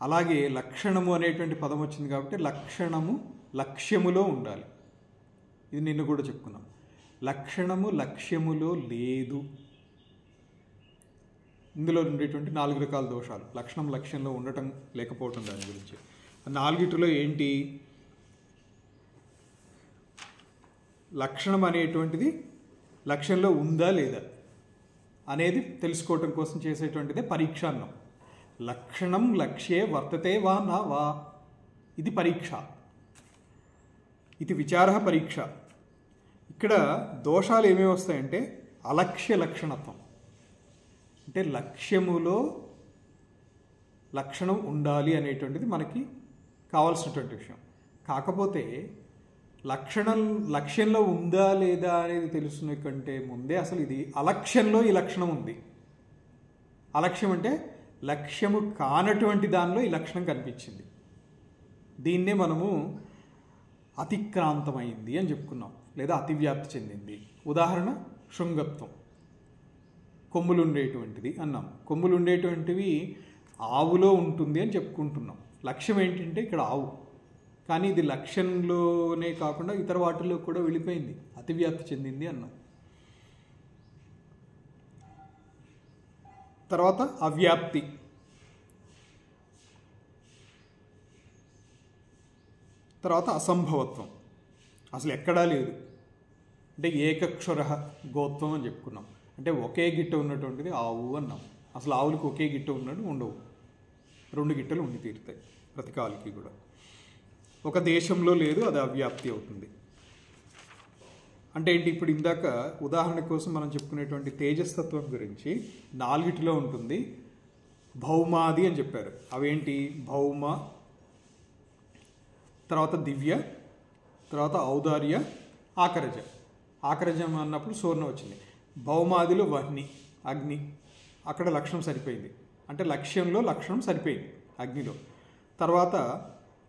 అలాగే లక్షణము అనేటువంటి పదం వచ్చింది కాబట్టి లక్షణము లక్ష్యములో ఉండాలి. ఇది నిన్ను కూడా చెప్పుకున్నాం. లక్షణము లక్ష్యములో లేదు. ఇందులో ఉండేటువంటి 4 రకాల దోషాలు, లక్షణం లక్ష్యంలో ఉండటం లేకపోవటం. దాని గురించి 4టిలో ఏంటి? లక్షణం అనేటువంటిది లక్ష్యంలో ఉందా లేదా అనేది తెలుసుకోవటం కోసం చేసేటువంటిదే పరీక్ష అన్నాం. లక్షణం లక్ష్యే వర్తతే వా నా వా, ఇది పరీక్ష. ఇది విచార పరీక్ష. ఇక్కడ దోషాలు ఏమేమి వస్తాయంటే అలక్ష్య లక్షణత్వం, అంటే లక్ష్యములో లక్షణం ఉండాలి అనేటువంటిది మనకి కావాల్సినటువంటి విషయం. కాకపోతే లక్ష్యంలో ఉందా లేదా అనేది తెలుసుకునే కంటే ముందే అసలు ఇది అలక్ష్యంలో ఈ లక్షణం ఉంది. అలక్ష్యం అంటే లక్ష్యము కానటువంటి దానిలో ఈ లక్షణం కనిపించింది. దీన్నే మనము అతిక్రాంతమైంది అని చెప్పుకున్నాం, లేదా అతివ్యాప్తి చెందింది. ఉదాహరణ శృంగత్వం, కొమ్ములు ఉండేటువంటిది అన్నాం. కొమ్ములు ఉండేటువంటివి ఆవులో ఉంటుంది అని చెప్పుకుంటున్నాం. లక్ష్యం ఏంటంటే ఇక్కడ ఆవు, కానీ ఇది లక్ష్యంలోనే కాకుండా ఇతర వాటిల్లో కూడా వెళ్ళిపోయింది, అతివ్యాప్తి చెందింది అన్నాం. తర్వాత అవ్యాప్తి. తర్వాత అసంభవత్వం, అసలు ఎక్కడా లేదు. అంటే ఏకక్షర గోత్వం అని చెప్పుకున్నాం. అంటే ఒకే గిట్ట ఉన్నటువంటిది ఆవు అన్నాం. అసలు ఆవులకు ఒకే గిట్ట ఉన్నట్టు ఉండవు, 2 గిట్టలు ఉండి తీరుతాయి ప్రతి కాలుకి కూడా. ఒక దేశంలో లేదు, అది అవ్యాప్తి అవుతుంది. అంటే ఏంటి? ఇప్పుడు ఇందాక ఉదాహరణ కోసం మనం చెప్పుకునేటువంటి తేజస్తత్వం గురించి 4టిలో ఉంటుంది. భౌమాది అని చెప్పారు. అవేంటి? భౌమ, తర్వాత దివ్య, తర్వాత ఔదార్య, ఆకరజ. ఆకరజం అన్నప్పుడు సూర్ణ వచ్చింది. భౌమాదిలో వహ్ని, అగ్ని, అక్కడ లక్షణం సరిపోయింది. అంటే లక్ష్యంలో లక్షణం సరిపోయింది అగ్నిలో. తర్వాత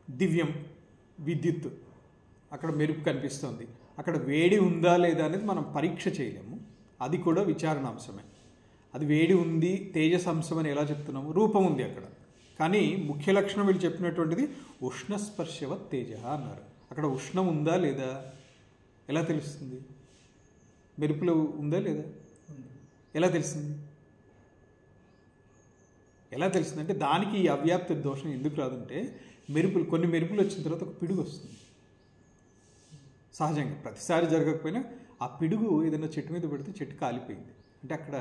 దివ్యం, విద్యుత్, అక్కడ మెరుపు కనిపిస్తుంది. అక్కడ వేడి ఉందా లేదా అనేది మనం పరీక్ష చేయలేము, అది కూడా విచారణాంశమే. అది వేడి ఉంది, తేజసంశం అని ఎలా చెప్తున్నాము? రూపం ఉంది అక్కడ, కానీ ముఖ్య లక్షణం వీళ్ళు చెప్పినటువంటిది ఉష్ణస్పర్శవత్ తేజ అన్నారు. అక్కడ ఉష్ణం ఉందా లేదా ఎలా తెలుస్తుంది? మెరుపులో ఉందా లేదా ఎలా తెలుస్తుంది? ఎలా తెలుస్తుంది అంటే దానికి ఈ అవ్యాప్తి దోషం ఎందుకు రాదంటే, కొన్ని మెరుపులు వచ్చిన తర్వాత ఒక పిడుగు వస్తుంది సహజంగా. ప్రతిసారి జరగకపోయినా ఆ పిడుగు ఏదైనా చెట్టు మీద పెడితే చెట్టు కాలిపోయింది అంటే అక్కడ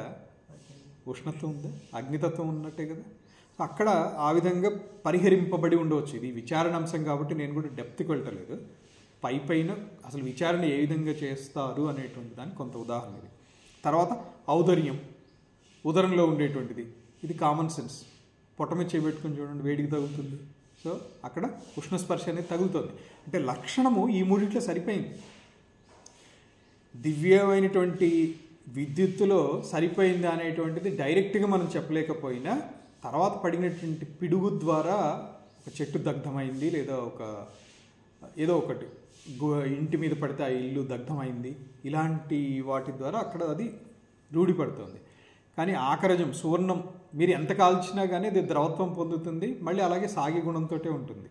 ఉష్ణత్వం ఉందా? అగ్నితత్వం ఉన్నట్టే కదా. అక్కడ ఆ విధంగా పరిహరింపబడి ఉండవచ్చు. ఇది విచారణాంశం కాబట్టి నేను కూడా డెప్త్కి వెళ్ళటలేదు. పైన అసలు విచారణ ఏ విధంగా చేస్తారు అనేటువంటి దానికి కొంత ఉదాహరణ ఇది. తర్వాత ఔదర్యం, ఉదరంలో ఉండేటువంటిది. ఇది కామన్ సెన్స్. పొట్ట మీద చేయబెట్టుకుని చూడండి, వేడికి తగులుతుంది. సో అక్కడ ఉష్ణస్పర్శ అనేది తగులుతుంది. అంటే లక్షణము ఈ 3 సరిపోయింది. దివ్యమైనటువంటి విద్యుత్తులో సరిపోయింది అనేటువంటిది డైరెక్ట్గా మనం చెప్పలేకపోయినా తర్వాత పడినటువంటి పిడుగు ద్వారా ఒక చెట్టు దగ్ధమైంది, లేదా ఏదో ఒకటి ఇంటి మీద పడితే ఆ ఇల్లు దగ్ధమైంది, ఇలాంటి వాటి ద్వారా అక్కడ అది రూఢిపడుతుంది. కానీ ఆకరజం, సువర్ణం, మీరు ఎంత కాల్చినా కానీ అది ద్రవత్వం పొందుతుంది, మళ్ళీ అలాగే సాగి గుణంతో ఉంటుంది.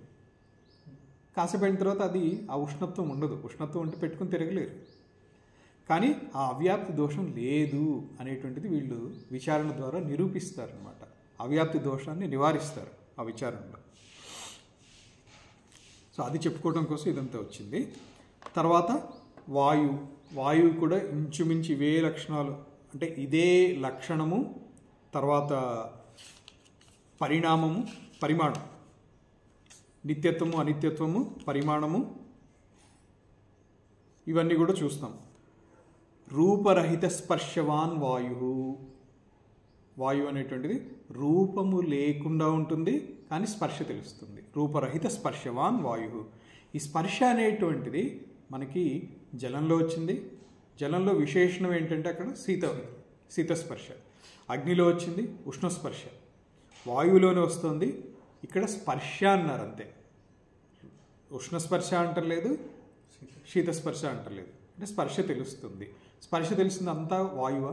కాసేపు అయిన తర్వాత అది ఆ ఉష్ణత్వం ఉండదు. ఉష్ణత్వం ఉంటే పెట్టుకుని తిరగలేరు. కానీ ఆ అవ్యాప్తి దోషం లేదు అనేటువంటిది వీళ్ళు విచారణ ద్వారా నిరూపిస్తారు అన్నమాట. అవ్యాప్తి దోషాన్ని నివారిస్తారు ఆ విచారణలో. సో అది చెప్పుకోవడం కోసం ఇదంతా వచ్చింది. తర్వాత వాయువు కూడా ఇంచుమించు ఇవే లక్షణాలు, అంటే ఇదే లక్షణము, తర్వాత పరిణామము, పరిమాణం, నిత్యత్వము, అనిత్యత్వము, పరిమాణము, ఇవన్నీ కూడా చూస్తాం. రూపరహిత స్పర్శవాన్ వాయువు అనేటువంటిది రూపము లేకుండా ఉంటుంది, కానీ స్పర్శ తెలుస్తుంది. రూపరహిత స్పర్శవాన్ వాయు. ఈ స్పర్శ అనేటువంటిది మనకి జలంలో వచ్చింది. జలంలో విశేషణం ఏంటంటే అక్కడ శీతస్పర్శ. అగ్నిలో వచ్చింది ఉష్ణస్పర్శ. వాయువులోనే వస్తుంది. ఇక్కడ స్పర్శ అన్నారు అంతే. ఉష్ణస్పర్శ అంటలేదు, శీతస్పర్శ అంటలేదు. అంటే స్పర్శ తెలుస్తుంది. స్పర్శ తెలిసింది అంతా వాయువా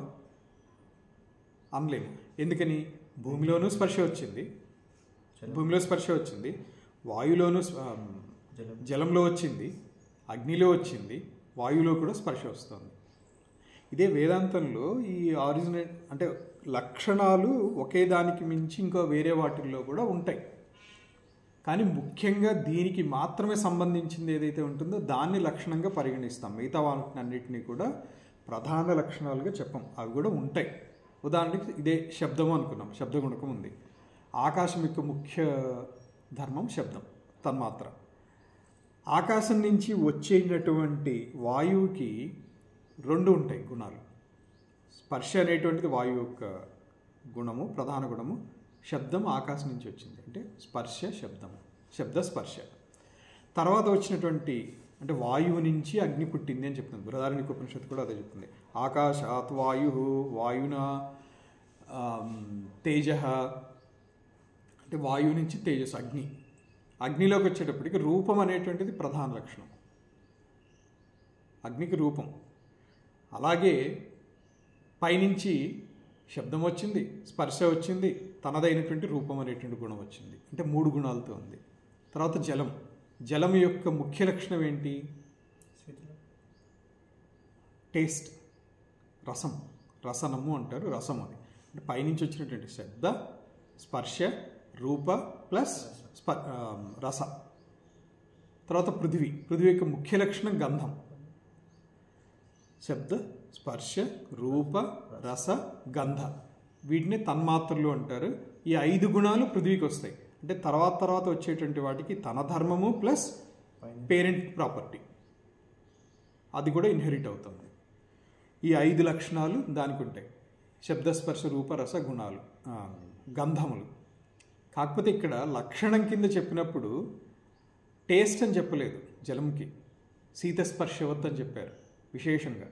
అనలేము. ఎందుకని? భూమిలోనూ స్పర్శ వచ్చింది, భూమిలో స్పర్శ వచ్చింది, వాయులోనూ జలంలో వచ్చింది, అగ్నిలో వచ్చింది, వాయువులో కూడా స్పర్శ వస్తుంది. ఇదే వేదాంతంలో ఈ ఆరిజినేట్ అంటే లక్షణాలు ఒకే దానికి మించి ఇంకా వేరే వాటిల్లో కూడా ఉంటాయి. కానీ ముఖ్యంగా దీనికి మాత్రమే సంబంధించింది ఏదైతే ఉంటుందో దాన్ని లక్షణంగా పరిగణిస్తాం. మిగతా వాటినన్నిటినీ కూడా ప్రధాన లక్షణాలుగా చెప్పం. అవి కూడా ఉంటాయి. ఉదాహరణకి ఇదే శబ్దము అనుకున్నాం, శబ్దగుణకం ఉంది. ఆకాశం యొక్క ముఖ్య ధర్మం శబ్దం, తన్మాత్ర. ఆకాశం నుంచి వచ్చేటటువంటి వాయువుకి 2 ఉంటాయి గుణాలు. స్పర్శ అనేటువంటిది వాయువు యొక్క గుణము, ప్రధాన గుణము. శబ్దం ఆకాశం నుంచి వచ్చింది, అంటే స్పర్శ శబ్దము, శబ్ద స్పర్శ. తర్వాత వచ్చినటువంటి అంటే వాయువు నుంచి అగ్ని పుట్టింది అని చెప్తుంది. బృహదారణ్యక ఉపనిషత్తు కూడా అదే చెప్తుంది. ఆకాశాత్ వాయు, వాయున తేజ, అంటే వాయువు నుంచి తేజస్సు అగ్ని. అగ్నిలోకి వచ్చేటప్పటికి రూపం అనేటువంటిది ప్రధాన లక్షణం, అగ్నికి రూపం. అలాగే పైనుంచి శబ్దం వచ్చింది, స్పర్శ వచ్చింది, తనదైనటువంటి రూపం అనేటువంటి గుణం వచ్చింది. అంటే 3 గుణాలతో ఉంది. తర్వాత జలం. జలం యొక్క ముఖ్య లక్షణం ఏంటి? టేస్ట్, రసం, రసనము అంటారు, రసం అని. అంటే పైనుంచి వచ్చినటువంటి శబ్ద స్పర్శ రూప ప్లస్ రస. తర్వాత పృథివీ. పృథివీ యొక్క ముఖ్య లక్షణం గంధం. శబ్ద స్పర్శ రూప రస గంధ, వీటిని తన్మాత్రలు అంటారు. ఈ 5 గుణాలు పృథ్వీకి వస్తాయి. అంటే తర్వాత వచ్చేటువంటి వాటికి తన ధర్మము ప్లస్ పేరెంట్ ప్రాపర్టీ అది కూడా ఇన్హెరిట్ అవుతుంది. ఈ 5 లక్షణాలు దానికి ఉంటాయి. శబ్దస్పర్శ రూప రస గుణాలు, గంధములు. కాకపోతే ఇక్కడ లక్షణం కింద చెప్పినప్పుడు టేస్ట్ అని చెప్పలేదు జలంకి, శీతస్పర్శవత్ అని చెప్పారు విశేషంగా.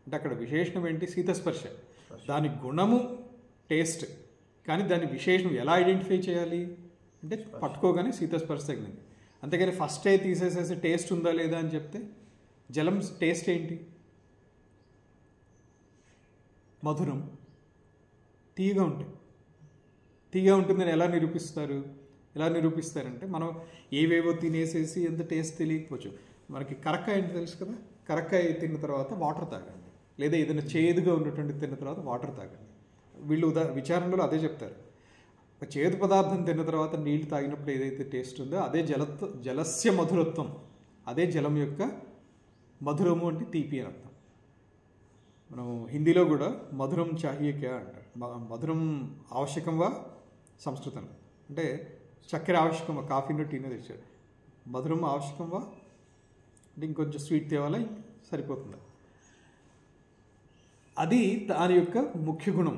అంటే అక్కడ విశేషణం ఏంటి? శీతస్పర్శ. దాని గుణము టేస్ట్, కానీ దాని విశేషణం ఎలా ఐడెంటిఫై చేయాలి అంటే పట్టుకోగానే శీతస్పర్శ తగిలింది. అంతేగాని ఫస్టే తీసేసేసి టేస్ట్ ఉందా లేదా అని చెప్తే, జలం టేస్ట్ ఏంటి? మధురం, తీయగా ఉంటాయి. తీయగా ఉంటుందని ఎలా నిరూపిస్తారంటే మనం ఏవేవో తినేసేసి ఎంత టేస్ట్ తెలియకపోవచ్చు. మనకి కరక్కాయ ఏంటి తెలుసు కదా, కరక్కాయ తిన్న తర్వాత వాటర్ తాగండి, లేదా ఏదైనా చేదుగా ఉన్నటువంటి తిన్న తర్వాత వాటర్ తాగండి. వీళ్ళు విచారణలో అదే చెప్తారు. ఒక చేదు పదార్థం తిన్న తర్వాత నీళ్లు తాగినప్పుడు ఏదైతే టేస్ట్ ఉందో అదే జలస్య మధురత్వం, అదే జలం యొక్క మధురము అంటే తీపి అని అర్థం. మనం హిందీలో కూడా మధురం చాహియే క్యా అంటారు. మధురం ఆవశ్యకం వా సంస్కృతంలో, అంటే చక్కెర ఆవశ్యకమా, కాఫీనో టీనో తెచ్చారు. మధురం ఆవశ్యకం వా అంటే ఇంకొంచెం స్వీట్ తేవాలా, సరిపోతుందా? అది దాని యొక్క ముఖ్య గుణం.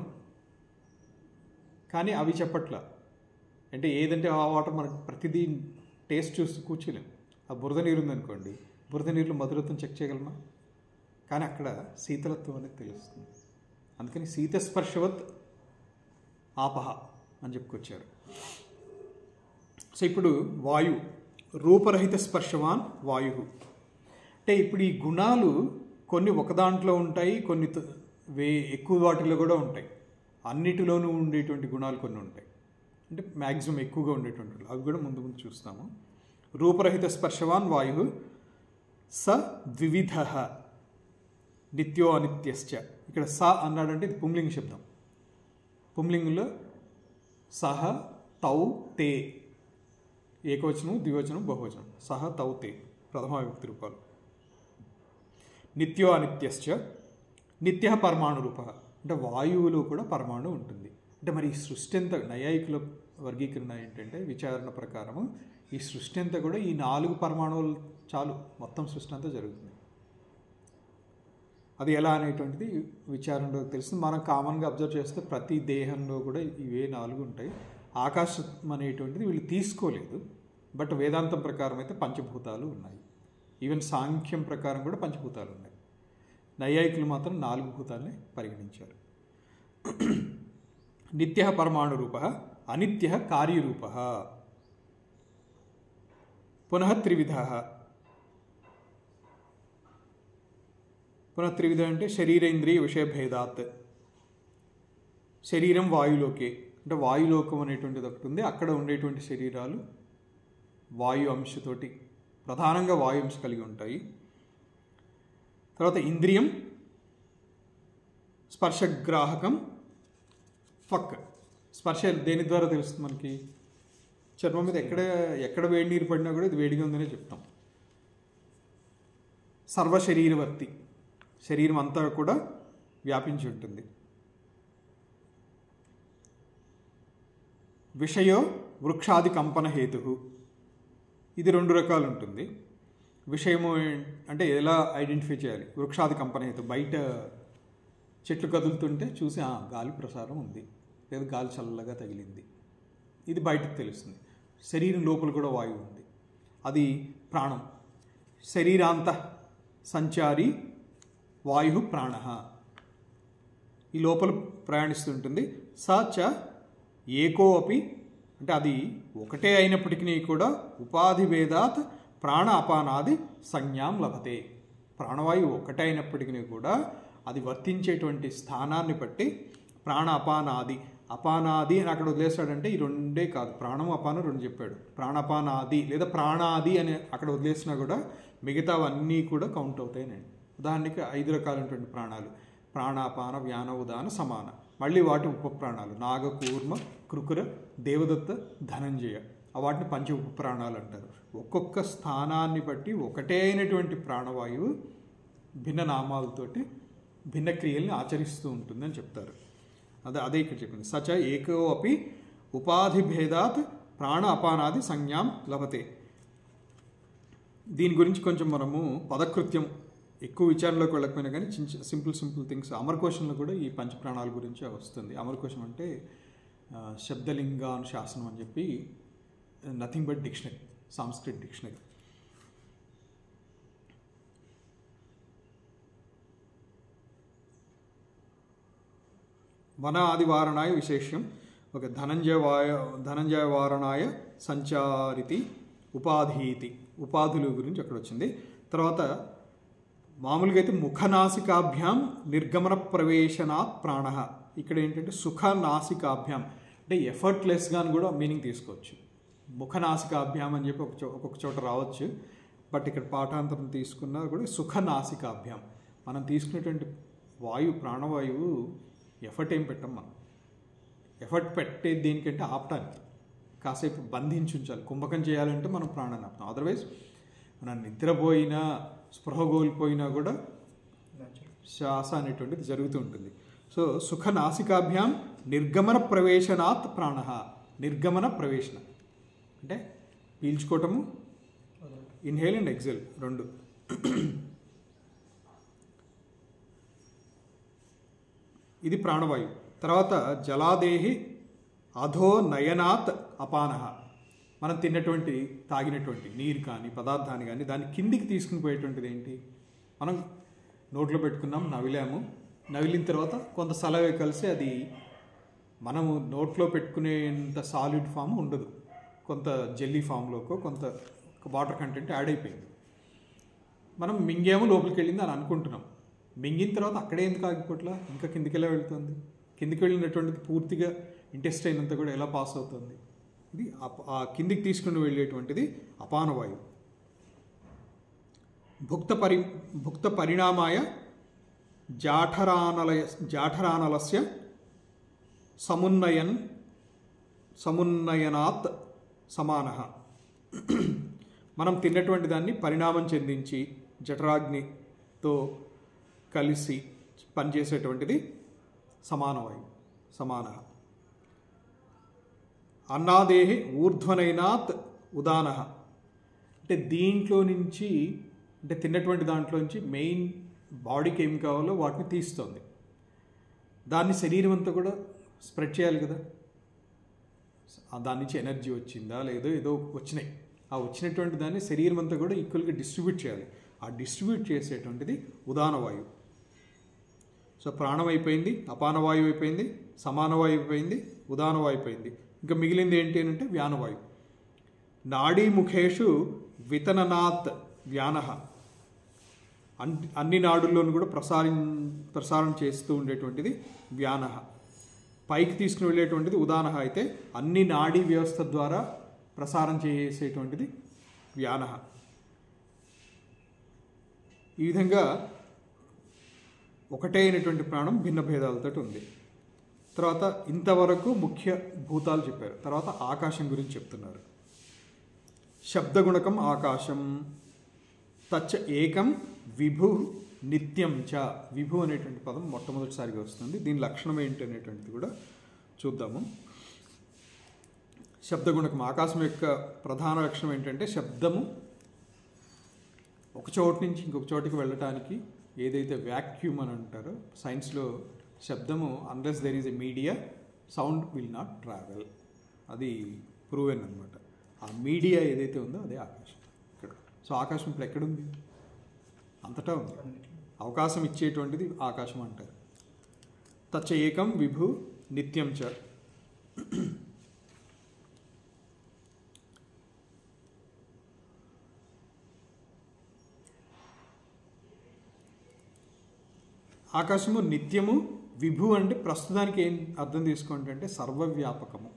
కానీ అవి చెప్పట్ల. అంటే ఏదంటే ఆ వాటర్ మనకు ప్రతిదీ టేస్ట్ చూస్తూ కూర్చోలేం. ఆ బురద నీరు ఉందనుకోండి, బురద నీరులో మధురత్వం చెక్ చేయగలమా? కానీ అక్కడ శీతలత్వం అనేది తెలుస్తుంది. అందుకని శీతస్పర్శవత్ ఆపహ అని చెప్పుకొచ్చారు. సో ఇప్పుడు వాయు, రూపరహిత స్పర్శవాన్ వాయు. అంటే ఇప్పుడు ఈ గుణాలు కొన్ని ఒక దాంట్లో ఉంటాయి, కొన్ని ఎక్కువ వాటిలో కూడా ఉంటాయి. అన్నిటిలోనూ ఉండేటువంటి గుణాలు కొన్ని ఉంటాయి, అంటే మ్యాక్సిమం ఎక్కువగా ఉండేటువంటి అవి కూడా ముందు చూస్తాము. రూపరహిత స్పర్శవాన్ వాయు స ద్వివిధ నిత్యో అనిత్యశ్చ. ఇక్కడ స అన్నాడంటే ఇది పుంలింగ శబ్దం. పుంలింగులో సహ తౌ తే, ఏకవచనం ద్వివచనం బహువచనం. సహ తౌ తే ప్రథమ విభక్తి రూపాలు. నిత్యో అనిత్యశ్చ. నిత్య పరమాణు రూప, అంటే వాయువులో కూడా పరమాణు ఉంటుంది. అంటే మరి ఈ సృష్టి అంతా, నైయాయికుల వర్గీకరణ ఏంటంటే విచారణ ప్రకారము ఈ సృష్టి అంతా కూడా ఈ 4 పరమాణువులు చాలు, మొత్తం సృష్టి అంతా జరుగుతుంది. అది ఎలా అనేటువంటిది విచారణలో తెలుస్తుంది. మనం కామన్గా అబ్జర్వ్ చేస్తే ప్రతి దేహంలో కూడా ఇవే 4 ఉంటాయి. ఆకాశం అనేటువంటిది వీళ్ళు తీసుకోలేదు, బట్ వేదాంతం ప్రకారం అయితే పంచభూతాలు ఉన్నాయి. ఈవెన్ సాంఖ్యం ప్రకారం కూడా పంచభూతాలు ఉన్నాయి. నైయాయికులు మాత్రం 4 భూతాలని పరిగణించారు. నిత్య పరమాణు రూప, అనిత్య కార్యరూప, పునః త్రివిధ. పునః త్రివిధ అంటే శరీరేంద్రియ విషయభేదాత్. శరీరం వాయులోకే, అంటే వాయులోకం అనేటువంటిది ఒకటి ఉంది. అక్కడ ఉండేటువంటి శరీరాలు వాయు అంశతోటి, ప్రధానంగా వాయు అంశ కలిగి ఉంటాయి. తర్వాత ఇంద్రియం స్పర్శగ్రాహకం త్వక్. స్పర్శ దేని ద్వారా తెలుస్తుంది మనకి? చర్మం మీద ఎక్కడ వేడి నీరు పడినా కూడా ఇది వేడిగా ఉందనే చెప్తాం. సర్వశరీరవర్తి, శరీరం అంతా కూడా వ్యాపించి ఉంటుంది. విషయో వృక్షాది కంపన హేతు, ఇది 2 రకాలు ఉంటుంది. విషయము అంటే ఎలా ఐడెంటిఫై చేయాలి? వృక్షాది కంపన హేతు, బయట చెట్లు కదులుతుంటే చూసి గాలి ప్రసారం ఉంది, లేదా గాలి చల్లగా తగిలింది, ఇది బయటకు తెలుస్తుంది. శరీరం లోపల కూడా వాయువు ఉంది, అది ప్రాణం. శరీరాంత సంచారి వాయు ప్రాణ, ఈ లోపల ప్రయాణిస్తుంటుంది. స చ ఏకో అపి, అంటే అది ఒకటే అయినప్పటికీ కూడా ఉపాధి భేదాత్ ప్రాణ అపానాది సంజ్ఞాం లభతే. ప్రాణవాయువు ఒకటే అయినప్పటికీ కూడా అది వర్తించేటువంటి స్థానాన్ని బట్టి ప్రాణ అపానాది, అపానాది అని అక్కడ వదిలేస్తాడంటే ఈ 2 కాదు, ప్రాణము అపానం 2 చెప్పాడు. ప్రాణాపానాది లేదా ప్రాణాది అని అక్కడ వదిలేసినా కూడా మిగతావన్నీ కూడా కౌంట్ అవుతాయినండి. ఉదాహరణకి 5 రకాలైనటువంటి ప్రాణాలు: ప్రాణాపాన, వ్యాన, ఉదాన, సమాన. మళ్ళీ వాటి ఉపప్రాణాలు నాగ, కూర్మ, కృకుర, దేవదత్త, ధనంజయ, వాటిని పంచ ఉపప్రాణాలు అంటారు. ఒక్కొక్క స్థానాన్ని బట్టి ఒకటే అయినటువంటి ప్రాణవాయువు భిన్న నామాలతోటి భిన్న క్రియల్ని ఆచరిస్తూ ఉంటుందని చెప్తారు. అదే ఇక్కడ చెప్పింది. సచ ఏకో అపి ఉపాధి భేదాత్ ప్రాణ అపానాది సంజ్ఞాం లభతే. దీని గురించి కొంచెం మనము పదకృత్యం ఎక్కువ విచారణలోకి వెళ్ళకపోయినా కానీ సింపుల్ థింగ్స్ అమరకోశంలో కూడా ఈ పంచప్రాణాల గురించి వస్తుంది. అమరకోశం అంటే శబ్దలింగానుశాసనం అని చెప్పి nothing but dictionary, Sanskrit dictionary. వన ఆది వారణాయ విశేష్యం. ఒక ధనంజయ వారణాయ సంచారితి ఉపాధీతి, ఉపాధులు గురించి అక్కడ వచ్చింది. తర్వాత మామూలుగా అయితే ముఖనాసికాభ్యాం నిర్గమన ప్రవేశనాత్ ప్రాణ. ఇక్కడ ఏంటంటే సుఖనాసికాభ్యాం అంటే ఎఫర్ట్లెస్గా కూడా మీనింగ్ తీసుకోవచ్చు. ముఖనాసికాభ్యాం అని చెప్పి ఒక్కొక్క చోట రావచ్చు, బట్ ఇక్కడ పాఠాంతరం తీసుకున్నా కూడా సుఖనాసికాభ్యాం. మనం తీసుకునేటువంటి ప్రాణవాయువు ఎఫర్ట్ ఏం పెట్టం మనం. ఎఫర్ట్ పెట్టేది దేనికంటే ఆపటానికి, కాసేపు బంధించి ఉంచాలి. కుంభకం చేయాలంటే మనం ప్రాణాన్ని ఆపుతాం. అదర్వైజ్ మనం నిద్రపోయినా స్పృహ కోల్పోయినా కూడా శ్వాస అనేటువంటిది జరుగుతూ ఉంటుంది. సో సుఖనాసికాభ్యాం నిర్గమన ప్రవేశనాత్ ప్రాణ. నిర్గమన ప్రవేశన అంటే పీల్చుకోవటము, ఇన్హేల్ అండ్ ఎక్సెల్ 2. ఇది ప్రాణవాయువు. తర్వాత జలాదేహి అధో నయనాత్ అపాన. మనం తిన్నటువంటి తాగినటువంటి నీరు కానీ పదార్థాన్ని కానీ దాన్ని కిందికి తీసుకుని పోయేటువంటిది ఏంటి? మనం నోట్లో పెట్టుకున్నాం, నవిలిన తర్వాత కొంత సలవే కలిసి అది మనము నోట్లో పెట్టుకునేంత సాలిడ్ ఫామ్ ఉండదు, కొంత జెల్లీ ఫామ్లోకో కొంత వాటర్ కంటెంట్ యాడ్ అయిపోయింది. మనం మింగేమో లోపలికి వెళ్ళింది అని అనుకుంటున్నాం. మింగిన తర్వాత అక్కడే ఎందుకు ఆగిపోట్లా, ఇంకా కిందికి ఎలా వెళ్తుంది? కిందికి వెళ్ళినటువంటిది పూర్తిగా ఇంటెస్టైన్ అంతా కూడా ఎలా పాస్ అవుతుంది? ఇది ఆ కిందికి తీసుకుని వెళ్ళేటువంటిది అపానవాయువు. భుక్త పరిణామాయ జాఠరానలస్య సమున్నయనాత్ సమాన. మనం తిన్నటువంటి దాన్ని పరిణామం చెందించి జఠరాగ్నితో కలిసి పనిచేసేటువంటిది సమానవాయువు, సమాన. అన్నాదేహి ఊర్ధ్వనైనాత్ ఉదాన. అంటే దీంట్లో నుంచి, అంటే తిన్నటువంటి దాంట్లో నుంచి మెయిన్ బాడీకి ఏం కావాలో వాటిని తీస్తుంది. దాన్ని శరీరం అంతా కూడా స్ప్రెడ్ చేయాలి కదా. దాని నుంచి ఎనర్జీ వచ్చిందా లేదో ఏదో వచ్చినాయి, ఆ వచ్చినటువంటి దాన్ని శరీరం అంతా కూడా ఈక్వల్గా డిస్ట్రిబ్యూట్ చేయాలి. ఆ డిస్ట్రిబ్యూట్ చేసేటువంటిది ఉదానవాయువు. సో ప్రాణం అయిపోయింది, అపానవాయువు అయిపోయింది, సమానవాయువు అయిపోయింది, ఉదానవాయువు అయిపోయింది. ఇంకా మిగిలింది ఏంటి అంటే వ్యానవాయువు. నాడీముఖేషు వితననాత్ వ్యాన. అన్ని నాడుల్లోనూ కూడా ప్రసారం చేస్తూ ఉండేటువంటిది వ్యానః. పైకి తీసుకుని వెళ్ళేటువంటిది ఉదానః. అయితే అన్ని నాడీ వ్యవస్థ ద్వారా ప్రసారం చేసేటువంటిది వ్యానః. ఈ విధంగా ఒకటే అయినటువంటి ప్రాణం భిన్న భేదాలతో ఉంది. తర్వాత ఇంతవరకు ముఖ్య భూతాలు చెప్పారు. తర్వాత ఆకాశం గురించి చెప్తున్నారు. శబ్దగుణకం ఆకాశం తచ్చ ఏకం విభు నిత్యం చ. విభు అనేటువంటి పదం మొట్టమొదటిసారిగా వస్తుంది. దీని లక్షణం ఏంటి అనేటువంటిది కూడా చూద్దాము. శబ్దగుణకం ఆకాశం యొక్క ప్రధాన లక్షణం ఏంటంటే శబ్దము ఒక చోటు నుంచి ఇంకొక చోటికి వెళ్ళటానికి ఏదైతే వ్యాక్యూమ్ అని అంటారో సైన్స్లో, శబ్దము unless there is a media sound will not travel. అది ప్రూవెన్ అనమాట. ఆ మీడియా ఏదైతే ఉందో అదే ఆకాశం ఇక్కడ. సో ఆకాశం ఇప్పుడు ఎక్కడుంది? అంతటా ఉంది. అవకాశం ఇచ్చేటువంటిది ఆకాశం అంటారు. తచ్చ ఏకం విభు నిత్యం చ. ఆకాశము నిత్యము. విభు అంటే ప్రస్తుతానికి ఏం అర్థం తీసుకోండి అంటే సర్వవ్యాపకము.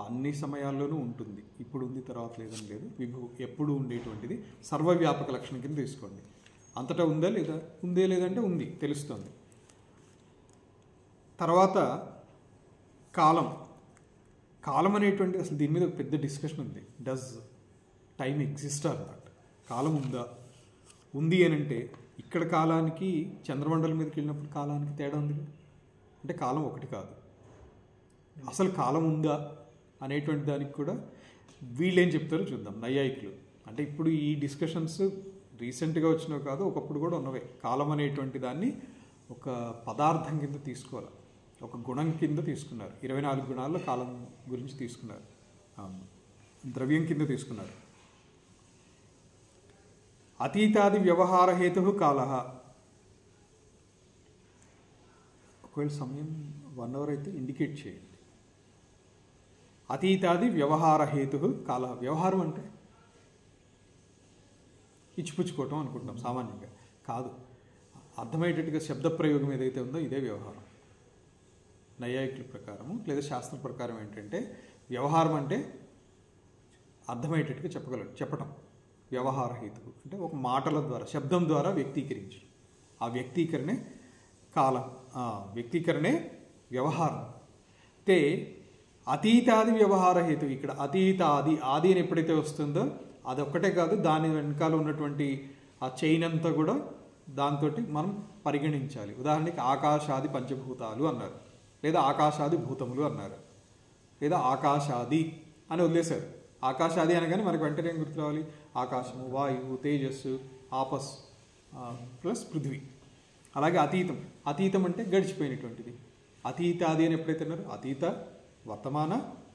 అన్ని సమయాల్లోనూ ఉంటుంది. ఇప్పుడు ఉంది, తర్వాత లేదని లేదు. విభు ఎప్పుడు ఉండేటువంటిది సర్వవ్యాపక లక్షణం కింద తీసుకోండి. అంతటా ఉందా లేదా? ఉందే లేదంటే ఉంది, తెలుస్తుంది. తర్వాత కాలం. కాలం అనేటువంటి అసలు దీని మీద పెద్ద డిస్కషన్ ఉంది. Does time exist or not? కాలం ఉందా? ఉంది అని అంటే ఇక్కడ కాలానికి చంద్రమండలం మీదకి వెళ్ళినప్పుడు కాలానికి తేడా ఉంది అంటే కాలం ఒకటి కాదు. అసలు కాలం ఉందా అనేటువంటి దానికి కూడా వీళ్ళు ఏం చెప్తారో చూద్దాం. నైయాయికులు అంటే ఇప్పుడు ఈ డిస్కషన్స్ రీసెంట్గా వచ్చినవి కాదు, ఒకప్పుడు కూడా ఉన్నవే. కాలం అనేటువంటి దాన్ని ఒక పదార్థం కింద తీసుకోవాలి, ఒక గుణం కింద తీసుకున్నారు. 24 గుణాల్లో కాలం గురించి తీసుకున్నారు, ద్రవ్యం కింద తీసుకున్నారు. అతీతాది వ్యవహార హేతు కాల. ఒకవేళ సమయం 1 అవర్ అయితే ఇండికేట్ చేయండి. అతీతాది వ్యవహార హేతు కాల. వ్యవహారం అంటే ఇచ్చిపుచ్చుకోవటం అనుకుంటాం సామాన్యంగా. కాదు, అర్థమయ్యేటట్టుగా శబ్ద ప్రయోగం ఏదైతే ఉందో ఇదే వ్యవహారం. నైయాయికుల ప్రకారము లేదా శాస్త్ర ప్రకారం ఏంటంటే వ్యవహారం అంటే అర్థమయ్యేటట్టుగా చెప్పటం. వ్యవహార హేతువు అంటే ఒక మాటల ద్వారా, శబ్దం ద్వారా వ్యక్తీకరించి, ఆ వ్యక్తీకరణే కాలం, వ్యక్తీకరణే వ్యవహారం. తే అతీతాది వ్యవహార హేతు. ఇక్కడ అతీతాది, ఆది అని ఎప్పుడైతే వస్తుందో అదొక్కటే కాదు, దాని వెనకాల ఉన్నటువంటి ఆ చైన్ అంతా కూడా దాంతో మనం పరిగణించాలి. ఉదాహరణకి ఆకాశాది పంచభూతాలు అన్నారు, లేదా ఆకాశాది భూతములు అన్నారు, లేదా ఆకాశాది అని వదిలేశారు. ఆకాశాది అనగానే మనకు వెంటనే ఏం గుర్తు రావాలి? ఆకాశము, వాయువు, తేజస్సు, ఆపస్ ప్లస్ పృథ్వీ. అలాగే అతీతం. అతీతం అంటే గడిచిపోయినటువంటిది. అతీతాది అని ఎప్పుడైతే అన్నారు, అతీత, వర్తమాన,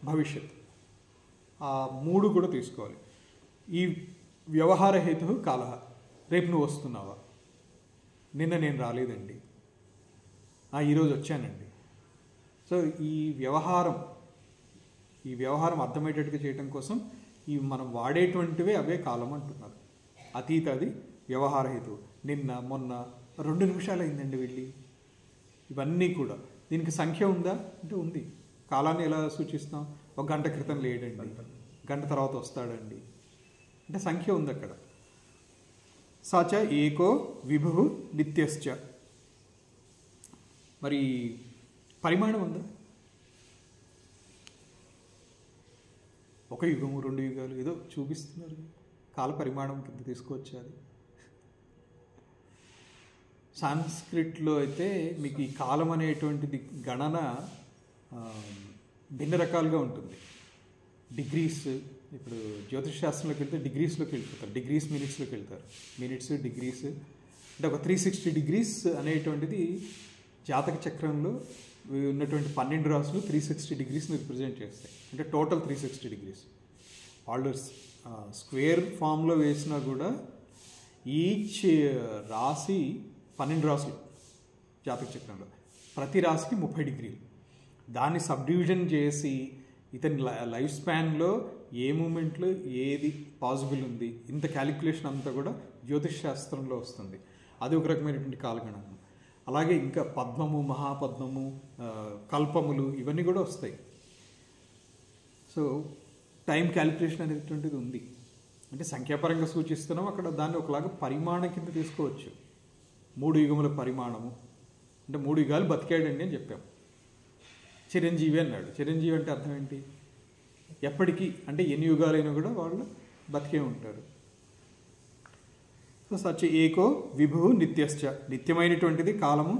భవిష్యత్, ఆ 3 కూడా తీసుకోవాలి. ఈ వ్యవహార హేతు కాల. రేపు నువ్వు వస్తున్నావా? నిన్న నేను రాలేదండి, ఈరోజు వచ్చానండి. సో ఈ వ్యవహారం అర్థమయ్యేటట్టుగా చేయడం కోసం మనం వాడేటువంటివే అవే కాలం అంటున్నారు. అతీతాది వ్యవహార హేతువు. నిన్న, మొన్న, 2 నిమిషాలు అయిందండి వెళ్ళి, ఇవన్నీ కూడా. దీనికి సంఖ్య ఉందా అంటే ఉంది. కాలాన్ని ఎలా సూచిస్తాం? 1 గంట క్రితం లేడండి, గంట తర్వాత వస్తాడండి అంటే సంఖ్య ఉంది అక్కడ. సచ ఏకో విభు నిత్యశ్చ. మరి పరిమాణం ఉందా? 1 యుగము, 2 యుగాలు ఏదో చూపిస్తున్నారు. కాల పరిమాణం కింద తీసుకోవచ్చు. అది సాంస్క్రిట్లో అయితే మీకు ఈ కాలం అనేటువంటిది గణన భిన్న రకాలుగా ఉంటుంది. డిగ్రీస్, ఇప్పుడు జ్యోతిష్ శాస్త్రంలోకి వెళ్తే డిగ్రీస్లోకి వెళ్ళిపోతారు, డిగ్రీస్ మినిట్స్లోకి వెళ్తారు. మినిట్స్, డిగ్రీస్ అంటే ఒక 360 డిగ్రీస్ అనేటువంటిది జాతక చక్రంలో ఉన్నటువంటి 12 రాసులు 360 డిగ్రీస్ని రిప్రజెంట్ చేస్తాయి. అంటే టోటల్ 360 డిగ్రీస్. వాళ్ళు స్క్వేర్ ఫామ్లో వేసినా కూడా ఈచ్ రాశి 12 రాసులు జాతక చక్రంలో, ప్రతి రాశికి 30 డిగ్రీలు. దాన్ని సబ్డివిజన్ చేసి ఇతని లైఫ్ స్పాన్లో ఏ మూమెంట్లో ఏది పాసిబుల్ ఉంది, ఇంత క్యాలిక్యులేషన్ అంతా కూడా జ్యోతిష్ శాస్త్రంలో వస్తుంది. అది ఒక రకమైనటువంటి కాలగణనం. అలాగే ఇంకా పద్మము, మహాపద్మము, కల్పములు ఇవన్నీ కూడా వస్తాయి. సో టైం క్యాలిక్యులేషన్ అనేటువంటిది ఉంది. అంటే సంఖ్యాపరంగా సూచిస్తున్నాం, అక్కడ దాన్ని ఒకలాగా పరిమాణం కింద తీసుకోవచ్చు. 3 యుగముల పరిమాణము అంటే 3 యుగాలు బతికాడండి అని చెప్పాం. చిరంజీవి అన్నాడు. చిరంజీవి అంటే అర్థం ఏంటి? ఎప్పటికీ, అంటే ఎన్ని యుగాలైనా కూడా వాళ్ళు బతికే ఉంటారు. సో సచ్ ఏకో విభు నిత్యశ్చ, నిత్యమైనటువంటిది కాలము.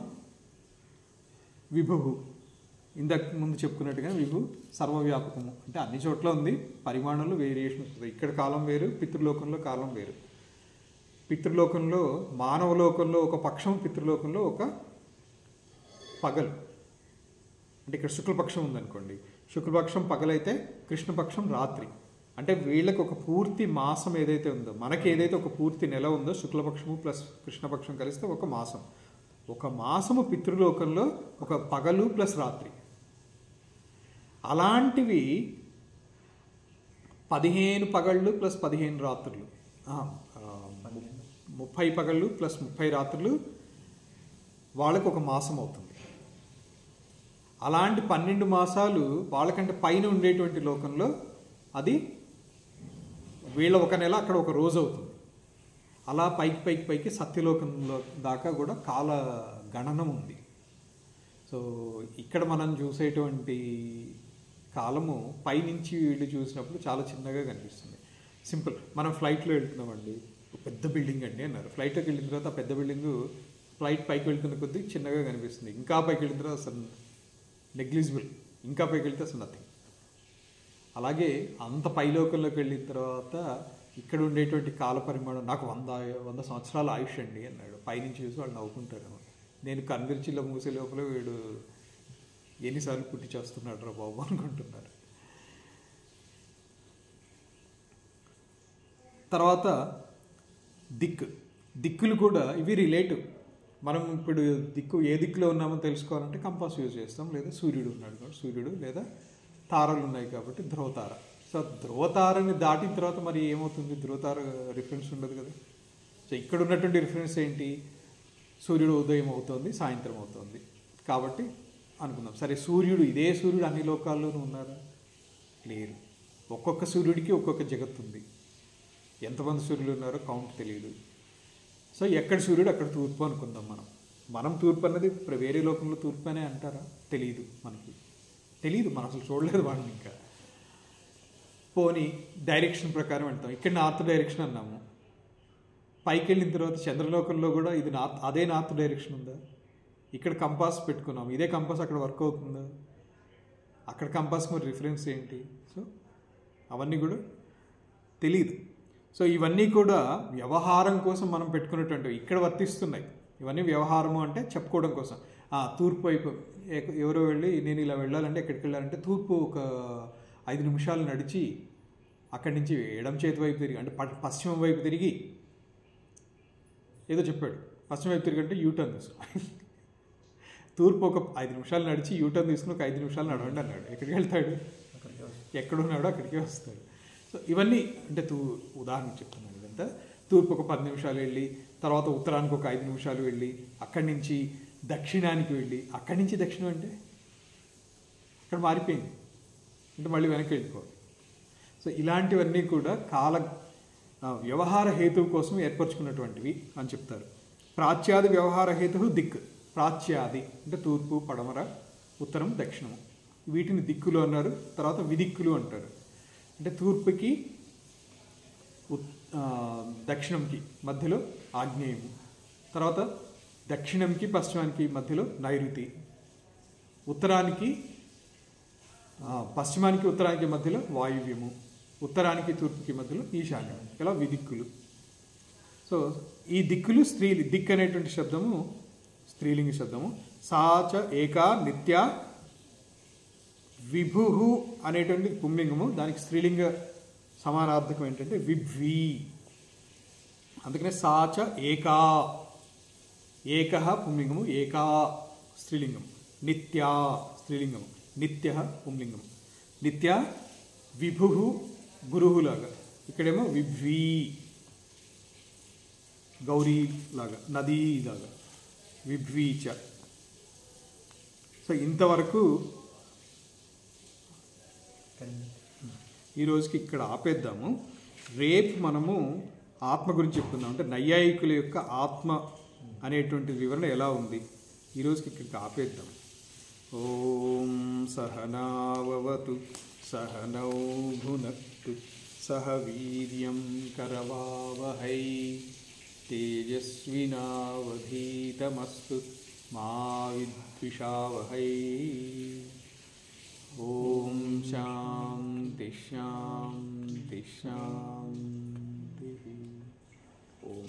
విభు ఇందాక ముందు చెప్పుకున్నట్టుగా విభు సర్వవ్యాపకము, అంటే అన్ని చోట్ల ఉంది, పరిమాణంలో వేరియేషన్ వస్తుంది. ఇక్కడ కాలం వేరు, పితృలోకంలో కాలం వేరు. పితృలోకంలో, మానవలోకంలో ఒక పక్షం, పితృలోకంలో ఒక పగలు. అంటే ఇక్కడ శుక్లపక్షం ఉందనుకోండి, శుక్లపక్షం పగలైతే కృష్ణపక్షం రాత్రి. అంటే వీళ్ళకి ఒక పూర్తి మాసం ఏదైతే ఉందో, మనకి ఏదైతే ఒక పూర్తి నెల ఉందో, శుక్లపక్షము ప్లస్ కృష్ణపక్షం కలిస్తే ఒక మాసం. ఒక మాసము పితృలోకంలో ఒక పగలు ప్లస్ రాత్రి. అలాంటివి 15 పగళ్ళు ప్లస్ 15 రాత్రులు, 30 పగళ్ళు ప్లస్ 30 రాత్రులు వాళ్ళకు ఒక మాసం అవుతుంది. అలాంటి 12 మాసాలు వాళ్ళకంటే పైన ఉండేటువంటి లోకంలో అది వీళ్ళ ఒక నెల, అక్కడ ఒక రోజు అవుతుంది. అలా పైకి సత్యలోకంలో దాకా కూడా కాల గణనం ఉంది. సో ఇక్కడ మనం చూసేటువంటి కాలము పైనుంచి వీళ్ళు చూసినప్పుడు చాలా చిన్నగా కనిపిస్తుంది. సింపుల్, మనం ఫ్లైట్లో వెళ్తున్నామండి, పెద్ద బిల్డింగ్ అండి అన్నారు. ఫ్లైట్లోకి వెళ్ళిన తర్వాత ఆ పెద్ద బిల్డింగు ఫ్లైట్ పైకి వెళ్తున్న కొద్దీ చిన్నగా కనిపిస్తుంది. ఇంకా పైకి వెళ్ళిన తర్వాత అసలు నెగ్లిజిబుల్, ఇంకా పైకి వెళ్తే అసలు నథింగ్. అలాగే అంత పైలోకంలోకి వెళ్ళిన తర్వాత ఇక్కడ ఉండేటువంటి కాల పరిమాణం, నాకు 100 సంవత్సరాల ఆయుష్ అండి అన్నాడు. పైనుంచి చూసి వాళ్ళు నవ్వుకుంటారు. నేను కన్విర్చిలో మూసే లోపల వీడు ఎన్నిసార్లు పుట్టి చేస్తున్నాడు రా బాబు అనుకుంటున్నారు. తర్వాత దిక్కులు కూడా ఇవి రిలేటివ్. మనం ఇప్పుడు ఏ దిక్కులో ఉన్నామో తెలుసుకోవాలంటే కంపాస్ యూజ్ చేస్తాం, లేదా సూర్యుడు ఉన్నాడు కాబట్టి సూర్యుడు, లేదా తారలు ఉన్నాయి కాబట్టి ధ్రువతార. సో ధ్రువతారని దాటిన తర్వాత మరి ఏమవుతుంది? ధ్రువతార రిఫరెన్స్ ఉండదు కదా. సో ఇక్కడ ఉన్నటువంటి రిఫరెన్స్ ఏంటి? సూర్యుడు ఉదయం అవుతుంది, సాయంత్రం అవుతుంది కాబట్టి అనుకుందాం. సరే, ఇదే సూర్యుడు అన్ని లోకాల్లోనూ ఉన్నారా? లేరు. ఒక్కొక్క సూర్యుడికి ఒక్కొక్క జగత్తు ఉంది. ఎంతమంది సూర్యులు ఉన్నారో కౌంట్ తెలియదు. సో ఎక్కడ సూర్యుడు అక్కడ తూర్పు అనుకుందాం. మనం తూర్పు అన్నది వేరే లోకంలో తూర్పు అనే అంటారా? తెలియదు, మనకి తెలియదు, మనం అసలు చూడలేదు వాళ్ళని. ఇంకా పోనీ డైరెక్షన్ ప్రకారం వెళ్తాం. ఇక్కడ నార్త్ డైరెక్షన్ అన్నాము, పైకి వెళ్ళిన తర్వాత చంద్రలోకంలో కూడా ఇది అదే నార్త్ డైరెక్షన్ ఉందా? ఇక్కడ కంపాస్ పెట్టుకున్నాము, ఇదే కంపాస్ అక్కడ వర్క్ అవుతుందా? అక్కడ కంపాస్ మరి రిఫరెన్స్ ఏంటి? సో అవన్నీ కూడా తెలియదు. సో ఇవన్నీ కూడా వ్యవహారం కోసం మనం పెట్టుకున్నటువంటివి ఇక్కడ వర్తిస్తున్నాయి. ఇవన్నీ వ్యవహారము అంటే చెప్పుకోవడం కోసం. తూర్పు వైపు ఎవరో వెళ్ళి నేను ఇలా వెళ్ళాలంటే ఎక్కడికి వెళ్ళాలంటే తూర్పు ఒక 5 నిమిషాలు నడిచి అక్కడి నుంచి ఎడం చేతి వైపు తిరిగి, అంటే పశ్చిమం వైపు తిరిగి ఏదో చెప్పాడు. పశ్చిమ వైపు తిరిగి అంటే యూటర్న్ తీసుకుని తూర్పు ఒక 5 నిమిషాలు నడిచి యూటర్న్ తీసుకుని ఒక 5 నిమిషాలు నడవండి అన్నాడు. ఎక్కడికి వెళ్తాడు? ఎక్కడున్నాడో అక్కడికే వస్తాడు. సో ఇవన్నీ అంటే ఉదాహరణ చెప్తున్నాను. ఇదంతా తూర్పు ఒక 10 నిమిషాలు వెళ్ళి, తర్వాత ఉత్తరానికి ఒక 5 నిమిషాలు వెళ్ళి, అక్కడి నుంచి దక్షిణానికి వెళ్ళి, అక్కడి నుంచి దక్షిణం అంటే అక్కడ మారిపోయింది, అంటే మళ్ళీ వెనక్కి వెళ్ళిపోవాలి. సో ఇలాంటివన్నీ కూడా వ్యవహార హేతువు కోసం ఏర్పరచుకున్నటువంటివి అని చెప్తారు. ప్రాచ్యాది వ్యవహార హేతు దిక్కు. ప్రాచ్యాది అంటే తూర్పు, పడమర, ఉత్తరం, దక్షిణము, వీటిని దిక్కులు అన్నారు. తర్వాత విదిక్కులు అంటారు. అంటే తూర్పుకి దక్షిణంకి మధ్యలో ఆగ్నేయము, తర్వాత దక్షిణంకి పశ్చిమానికి మధ్యలో నైరుతి, ఉత్తరానికి పశ్చిమానికి ఉత్తరానికి మధ్యలో వాయువ్యము, ఉత్తరానికి తూర్పుకి మధ్యలో ఈశాన్యం. ఇలా విదిక్కులు. సో ఈ దిక్కులు దిక్కు అనేటువంటి శబ్దము స్త్రీలింగ శబ్దము. సాచ ఏకా నిత్య విభు అనేటువంటి పుంలింగము. దానికి స్త్రీలింగ సమానార్థకం ఏంటంటే విభ్వీ. అందుకనే సాచ ఏకా, ఏక పుంలింగము, ఏకా స్త్రీలింగం, నిత్యా స్త్రీలింగము, నిత్య పుంలింగం. నిత్య విభు గురువులాగా, ఇక్కడేమో విభ్వీ. గౌరీ లాగా, నదీ లాగా, విభ్వీచ. సో ఇంతవరకు ఈ రోజుకి ఇక్కడ ఆపేద్దాము. రేపు మనము ఆత్మ గురించి చెప్పుకుందాం. అంటే నైయాయికుల యొక్క ఆత్మ అనేటువంటి వివరణ ఎలా ఉంది, ఈరోజుకి ఇక్కడికి ఆపేద్దాం. ఓం సహనావతు సహనౌ భునక్తు సహ వీర్యం కరవావహై తేజస్వినావధీతమస్తు మా విద్విషావహై. ఓం శాంతి శాంతి శాంతి. ఓం.